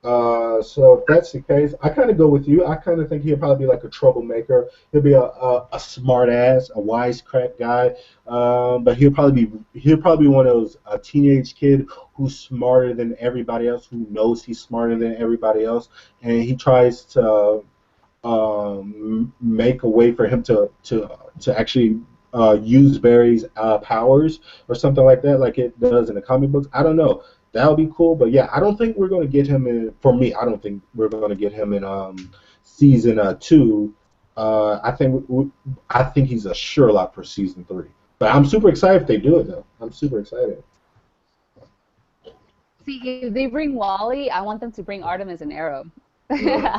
So if that's the case, I kind of go with you. I kind of think he'll probably be like a troublemaker. He'll be a smart ass, a wisecrack guy. But he'll probably be one of those a teenage kid who's smarter than everybody else, who knows he's smarter than everybody else, and he tries to make a way for him to actually use Barry's powers or something like that, like it does in the comic books. I don't know. That would be cool, but yeah, I don't think we're going to get him in. For me, I don't think we're going to get him in season two. I think he's a Sherlock for season three. But I'm super excited if they do it though. I'm super excited. See, if they bring Wally, I want them to bring Artemis and Arrow. Uh,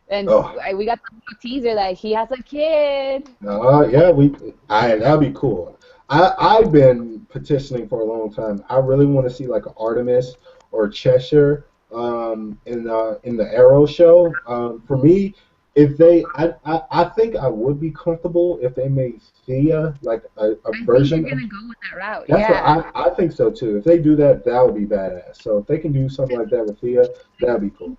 And oh, we got the little teaser that he has a kid. yeah, that'd be cool. I've been petitioning for a long time. I really want to see like an Artemis or Cheshire in the Arrow show. For me, if I think I would be comfortable if they made Thea like a I think they're version of. gonna go with that route. That's what Yeah. I think so too. If they do that, that would be badass. So if they can do something like that with Thea, that'd be cool.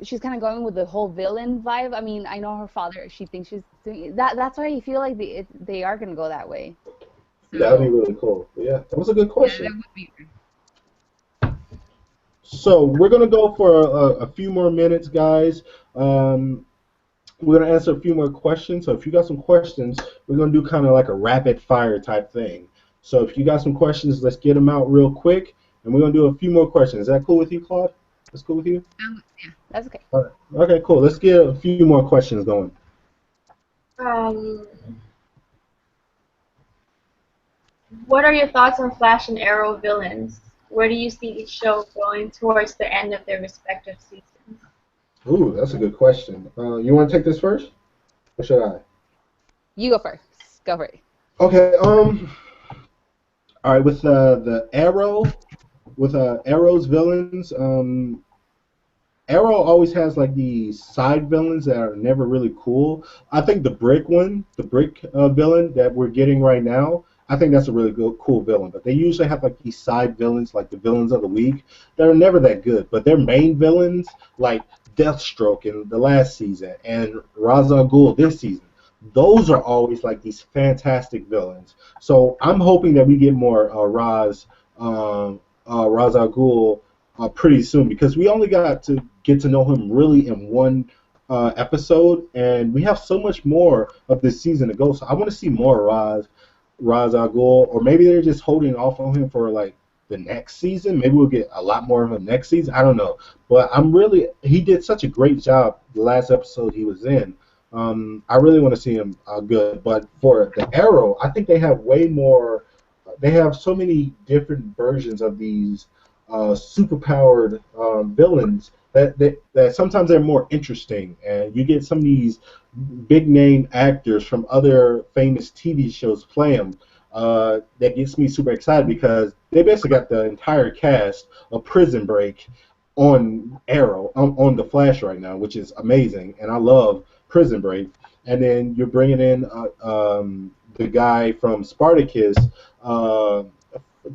she's kind of going with the whole villain vibe. I mean, I know her father. She thinks she's doing that. That's why I feel like they are gonna go that way. That would be So really cool. Yeah, that was a good yeah, that question. would be. So we're gonna go for a few more minutes, guys. Um, we're gonna answer a few more questions. So if you got some questions, we're gonna do kind of like a rapid fire type thing. So if you got some questions, let's get them out real quick, and we're gonna do a few more questions. Is that cool with you, Claude? That's cool with you? Yeah, that's okay. All right. Okay, cool. Let's get a few more questions going. Um, what are your thoughts on Flash and Arrow villains? Where do you see each show going towards the end of their respective seasons? Ooh, that's a good question. You want to take this first, or should I? You go first. Go for it. Okay. All right. With the Arrow, with Arrow's villains, Arrow always has like these side villains that are never really cool. I think the Brick one, the Brick villain that we're getting right now, I think that's a really good, cool villain. But they usually have like these side villains, like the villains of the week, that are never that good. But their main villains, like Deathstroke in the last season and Ra's al Ghul this season, those are always like these fantastic villains. So I'm hoping that we get more Ra's al Ghul pretty soon because we only got to get to know him really in one episode, and we have so much more of this season to go. So I want to see more Ra's al Ghul, or maybe they're just holding off on him for like the next season. Maybe we'll get a lot more of him next season. I don't know, but he did such a great job the last episode he was in. I really want to see him good, but for the Arrow, I think they have way more. They have so many different versions of these superpowered villains that sometimes they're more interesting, and you get some of these big name actors from other famous TV shows play them. That gets me super excited because they basically got the entire cast of Prison Break on Arrow on the Flash right now, which is amazing, and I love Prison Break. And then you're bringing in the guy from Spartacus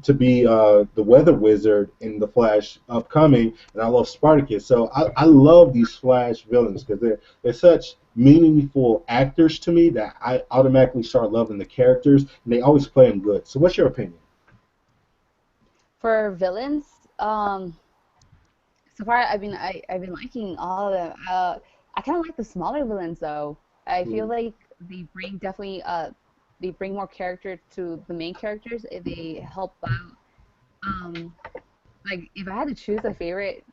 to be the Weather Wizard in the Flash upcoming, and I love Spartacus. So I love these Flash villains because they're such meaningful actors to me that I automatically start loving the characters, and they always play them good. So what's your opinion? For villains, so far I've been liking all of them. I kind of like the smaller villains though. I feel Mm. like they bring more character to the main characters. They help out. Um, like if I had to choose a favorite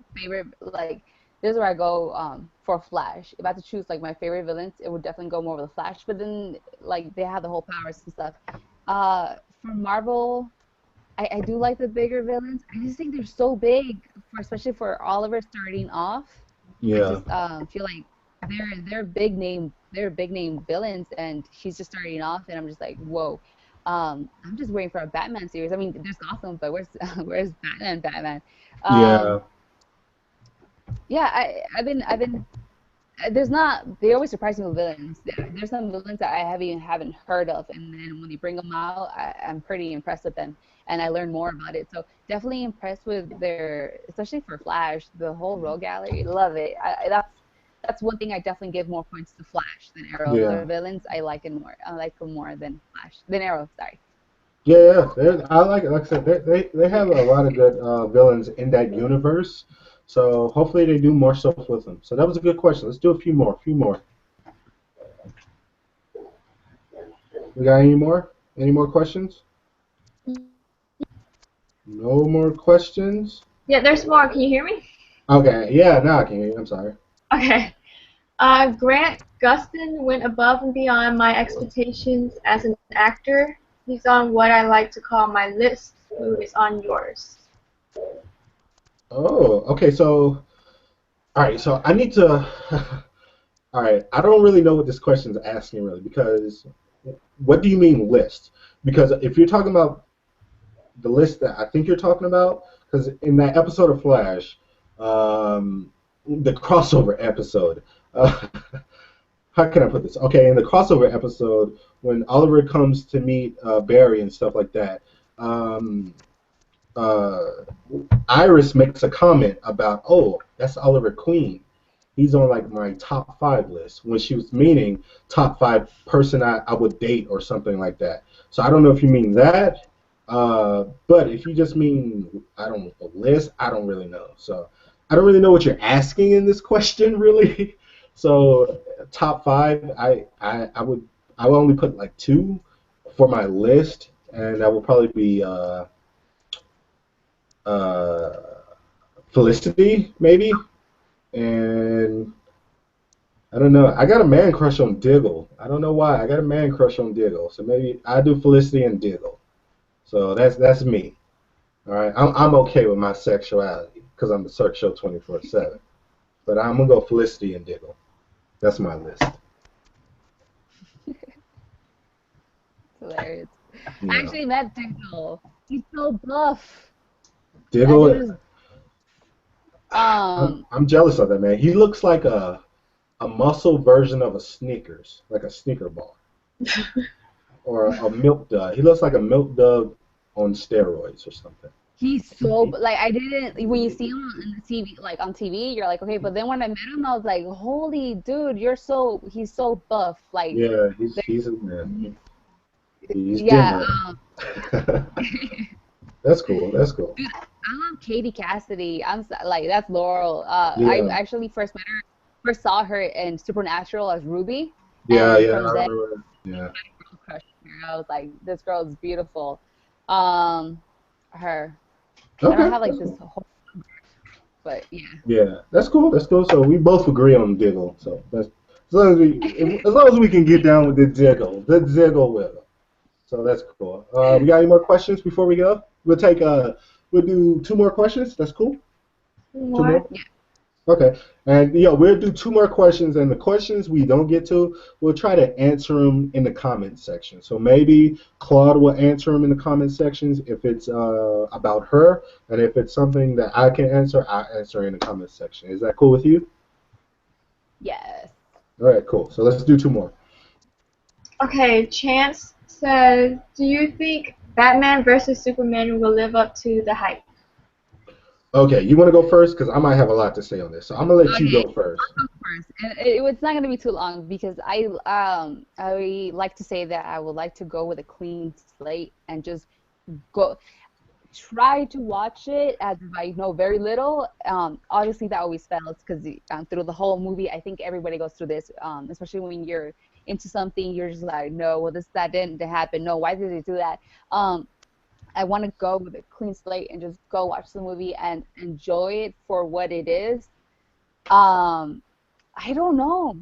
like this is where I go for Flash. If I had to choose like my favorite villains, it would definitely go more with the Flash. But then like they have the whole powers and stuff. For Marvel, I do like the bigger villains. I just think they're so big, especially for Oliver starting off. I Yeah, just feel like they're big name villains, and he's just starting off, and I'm just like, whoa. I'm just waiting for a Batman series. I mean, there's Gotham, but where's where's Batman? Batman. Um, yeah, yeah, I've been there's not they always surprise me with villains. There's some villains that I haven't heard of, and then when they bring them out, I'm pretty impressed with them, and I learn more about it. So definitely impressed with their, especially for Flash, the whole Rogue Gallery. Love it. That's one thing I definitely give more points to Flash than Arrow. yeah. Their villains I like it more. I like them more than Flash than Arrow. Sorry. Yeah, yeah. I like it. Like I said, they have a lot of good villains in that universe. So hopefully they do more stuff with them. So that was a good question. Let's do a few more. A few more. We got any more? Any more questions? No more questions. Yeah, there's more. Can you hear me? Okay. Yeah. Now I can hear you. I'm sorry. Okay. Grant Gustin went above and beyond my expectations as an actor. He's on what I like to call my list. Who is on yours? Oh. Okay. So all right. So I need to. All right. I don't really know what this question is asking really because what do you mean list? Because if you're talking about the list that I think you're talking about, because in that episode of Flash, the crossover episode, uh, how can I put this? Okay, in the crossover episode, when Oliver comes to meet Barry and stuff like that, um, uh, Iris makes a comment about, oh, that's Oliver Queen. he's on like my top five list when she was meaning top five person I would date or something like that. So I don't know if you mean that, but if you just mean I don't a list, I don't really know. So I don't really know what you're asking in this question really. So top five, I would only put like two for my list, and that will probably be uh, Felicity maybe, and I don't know. I got a man crush on Diggle. I don't know why. I got a man crush on Diggle. So maybe I do Felicity and Diggle. So that's me. All right. I'm okay with my sexuality because I'm the Cirque Show 24/7. But I'm gonna go Felicity and Diggle. That's my list. It's hilarious. I Yeah. actually met Diggle. He's so buff. That dude Diggle. is I'm um I'm jealous of that man. He looks like a muscle version of a Snickers, like a Snicker bar or a Milk Dud. He looks like a Milk Dud on steroids or something. he's so like I didn't when you see him on the TV like on TV you're like okay, but then when I met him I was like holy dude, he's so buff like Yeah, there- he's a man. He's yeah, different. That's cool. That's cool. dude, I love Katie Cassidy. Like that's Laurel. I Yeah, actually first saw her in Supernatural as Ruby, yeah, and yeah. from I there remember. Yeah. I crushed her. I was like, this girl is beautiful. Um, her. I don't Okay, have like that's this cool. whole, but yeah. Yeah, that's cool. That's cool. So we both agree on Diggle. So that's as long as we can get down with the Diggle wiggle. So that's cool. We got any more questions before we go? We'll do two more questions. That's cool. Two More? more. Okay. And we'll do two more questions, and the questions we don't get to, we'll try to answer them in the comment section. So maybe Claude will answer them in the comment sections if it's about her, and if it's something that I can answer, I'll answer in the comment section. Is that cool with you? Yes. All right, cool. So let's do two more. Okay, Chance says, do you think Batman versus Superman will live up to the hype? Okay, you want to go first because I might have a lot to say on this. So I'm gonna let you Okay. go first. I'll go first, and it's not gonna be too long because I like to say that I would like to go with a clean slate and just go try to watch it as if I know very little. Obviously, that always fails because through the whole movie, I think everybody goes through this, especially when you're into something, you're just like, no, well, that didn't happen. No, why did they do that? Um, I want to go with a clean slate and just go watch the movie and enjoy it for what it is. Um, I don't know,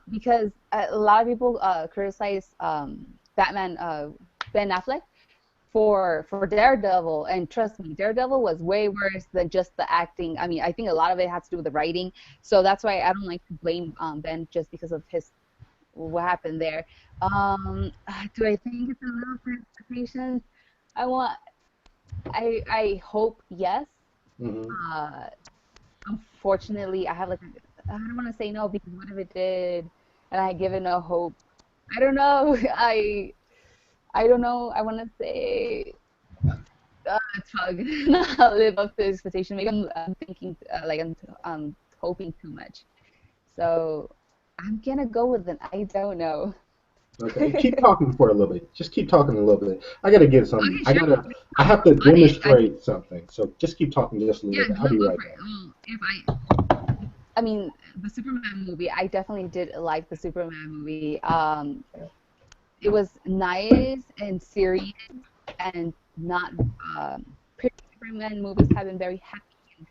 because a lot of people criticize Batman, Ben Affleck for Daredevil, and trust me, Daredevil was way worse than just the acting. I mean, I think a lot of it has to do with the writing, so that's why I don't like to blame Ben just because of his what happened there. Do I think it's a little for expectations? I want, I hope yes. Hmm. Uh, Unfortunately, I have like I don't want to say no because what if it did, and I give it no hope. I don't know. I don't know. I want to say it's probably gonna not live up to expectation. Maybe I'm thinking like I'm hoping too much. So I'm gonna go with an I don't know. Okay, keep Okay, talking for a little bit. Just keep talking a little bit. I gotta get some. sure. I have to On it. demonstrate something. So just keep talking just a little Yeah, bit. I'll be go right for it. back. Well, if I mean, the Superman movie, I definitely did like the Superman movie. It was nice and serious and not previous Superman movies have been very happy.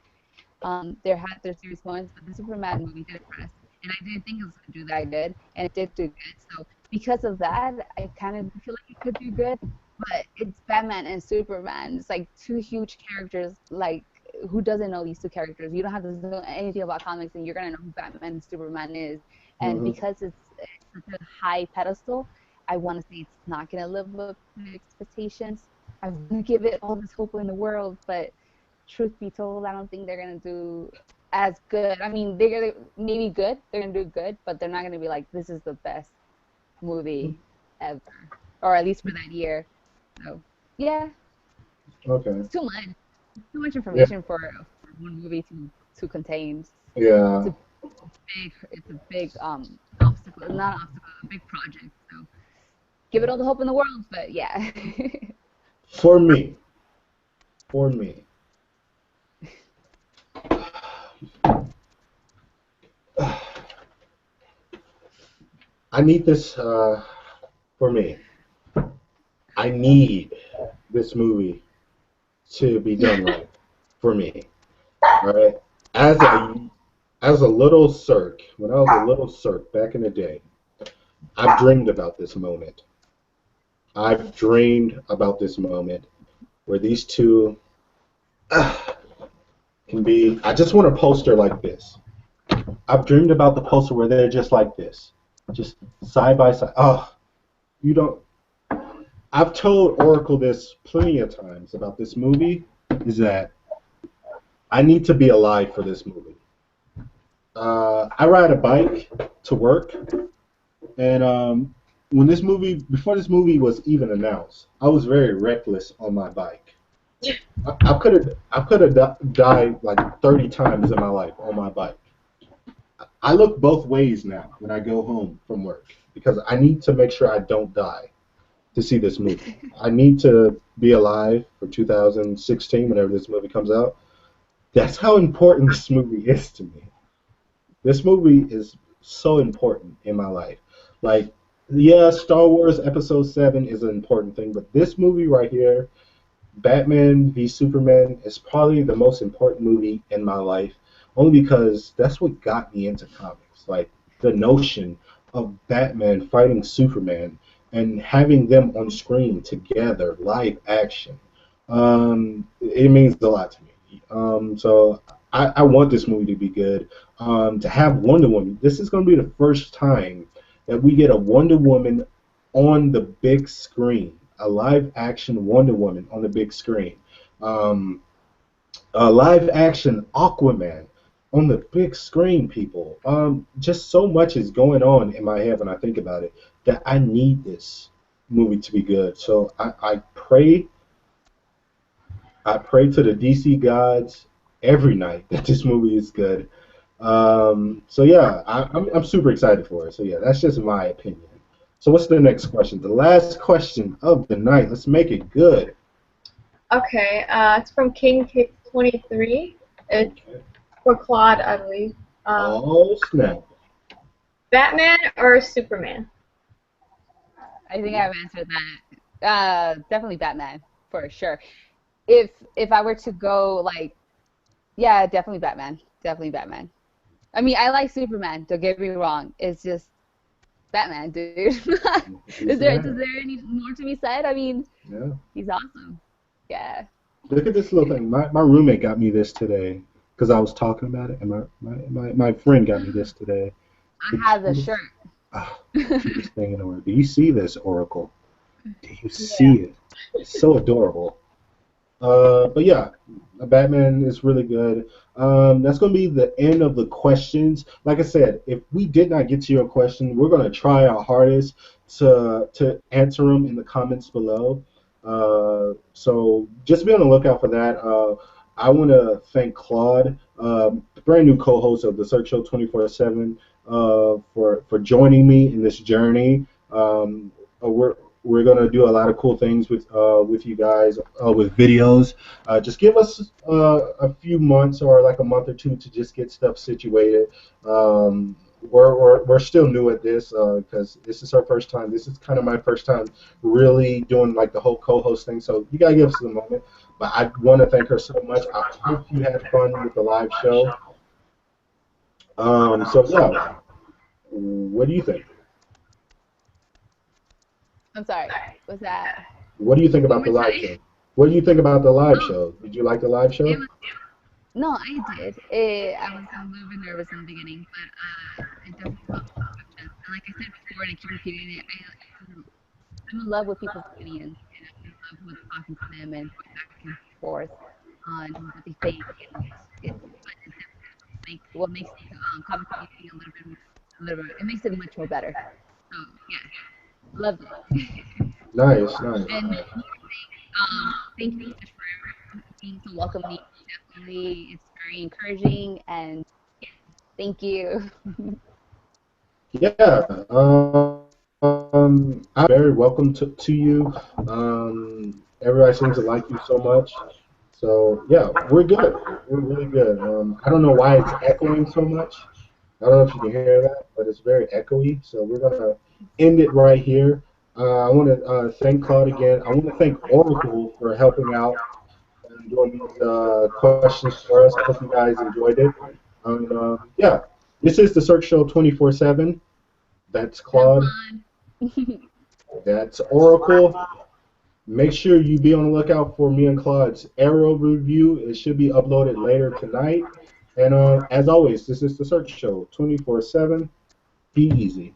There had their serious moments, but the Superman movie did impress, and I didn't think it was going to do that good, and it did do good. So because of that, I kind of feel like it could do good. But it's Batman and Superman. It's like two huge characters. Like who doesn't know these two characters? You don't have to know anything about comics, and you're gonna know who Batman and Superman is. And Hmm. because it's such a high pedestal, I want to say it's not gonna live up to expectations. I want to give it all this hope in the world, but truth be told, I don't think they're gonna do as good. I mean, they're gonna maybe good. They're gonna do good, but they're not gonna be like this is the best movie ever, or at least for that year. So yeah, Okay. it's too much. It's too much Yeah. information for one movie to contain. Yeah. It's a big obstacle, not an obstacle, a big project. So give it all the hope in the world, but yeah. For me, for me, I need this. For me, I need this movie to be done right. For me, all right. As a as a little Cirque, when I was a little Cirque back in the day, I've dreamed about this moment. I've dreamed about this moment where these two can be. I just want a poster like this. I've dreamed about the poster where they're just like this, just side by side. Oh, you don't. I've told Oracle this plenty of times about this movie. Is that I need to be alive for this movie. I ride a bike to work, and when before this movie was even announced, I was very reckless on my bike. I could have died like 30 times in my life on my bike. I look both ways now when I go home from work because I need to make sure I don't die to see this movie. I need to be alive for 2016 whenever this movie comes out. That's how important this movie is to me. This movie is so important in my life. Like, yeah, Star Wars Episode 7 is an important thing, but this movie right here, Batman v Superman, is probably the most important movie in my life, only because that's what got me into comics. Like, the notion of Batman fighting Superman and having them on screen together, live action. It means a lot to me. So I want this movie to be good. To have Wonder Woman, this is going to be the first time that we get a Wonder Woman on the big screen, a live action Wonder Woman on the big screen, um, a live action Aquaman on the big screen, people. Just so much is going on in my head when I think about it that I need this movie to be good. So I pray to the DC gods every night that this movie is good. So yeah, I'm super excited for it. So yeah, that's just my opinion. So what's the next question? The last question of the night. Let's make it good. Okay, it's from King Kick 23. It's Okay. for Claude, I believe. Oh snap! Batman or Superman? I think I've answered that. Definitely Batman for sure. If I were to go like, yeah, definitely Batman. Definitely Batman. I mean, I like Superman. Don't get me wrong. It's just Batman, dude. He's the Is man. there any more to be said? I mean, Yeah. he's awesome. Yeah. Look at this little thing. My roommate got me this today because I was talking about it, and my friend got me this today. The I have the cutest, shirt. the cutest thing in the world. Do you see this, Oracle? Do you Yeah. see it? It's so adorable. But yeah, Batman is really good. That's going to be the end of the questions. Like I said, if we did not get to your question, we're going to try our hardest to answer them in the comments below. So just be on the lookout for that. I want to thank Claude, the brand new co-host of the Cirque Show 24/7, for joining me in this journey. We're gonna do a lot of cool things with you guys with videos. Just give us a few months or like a month or two to just get stuff situated. We're still new at this because this is our first time. This is kind of my first time really doing like the whole co-host thing. So you gotta give us a moment. But I want to thank her so much. I hope you had fun with the live show. So yeah, what do you think? I'm sorry. Was that What do you think one about more the live time? show? What do you think about the live Oh, show? Did you like the live it show? was no, I did. I was a little bit nervous in the beginning, but I definitely loved the questions. And like I said before, and I keep repeating it, I'm in love with people's opinions, and I'm in love with talking to them and going back and forth on what they think, and it's fun and what makes the comic community a little bit, it makes it much more better. So yeah, loved it. Nice, nice, And nice. thank you so much for being so welcoming. Definitely, it's very encouraging, and yeah, Thank you. Yeah, I'm very welcome to you. Everybody seems to like you so much. So yeah, we're good. We're really good. I don't know why it's echoing so much. I don't know if you can hear that, but it's very echoey. So we're gonna end it right here. I want to thank Claude again. I want to thank Oracle for helping out and doing these questions for us. I hope you guys enjoyed it. Yeah, this is the Cirque Show 24/7. That's I'm Claude. Claude. That's Oracle. Make sure you be on the lookout for me and Claude's Arrow review. It should be uploaded later tonight. And as always, this is the Search Show 24/7. Be easy.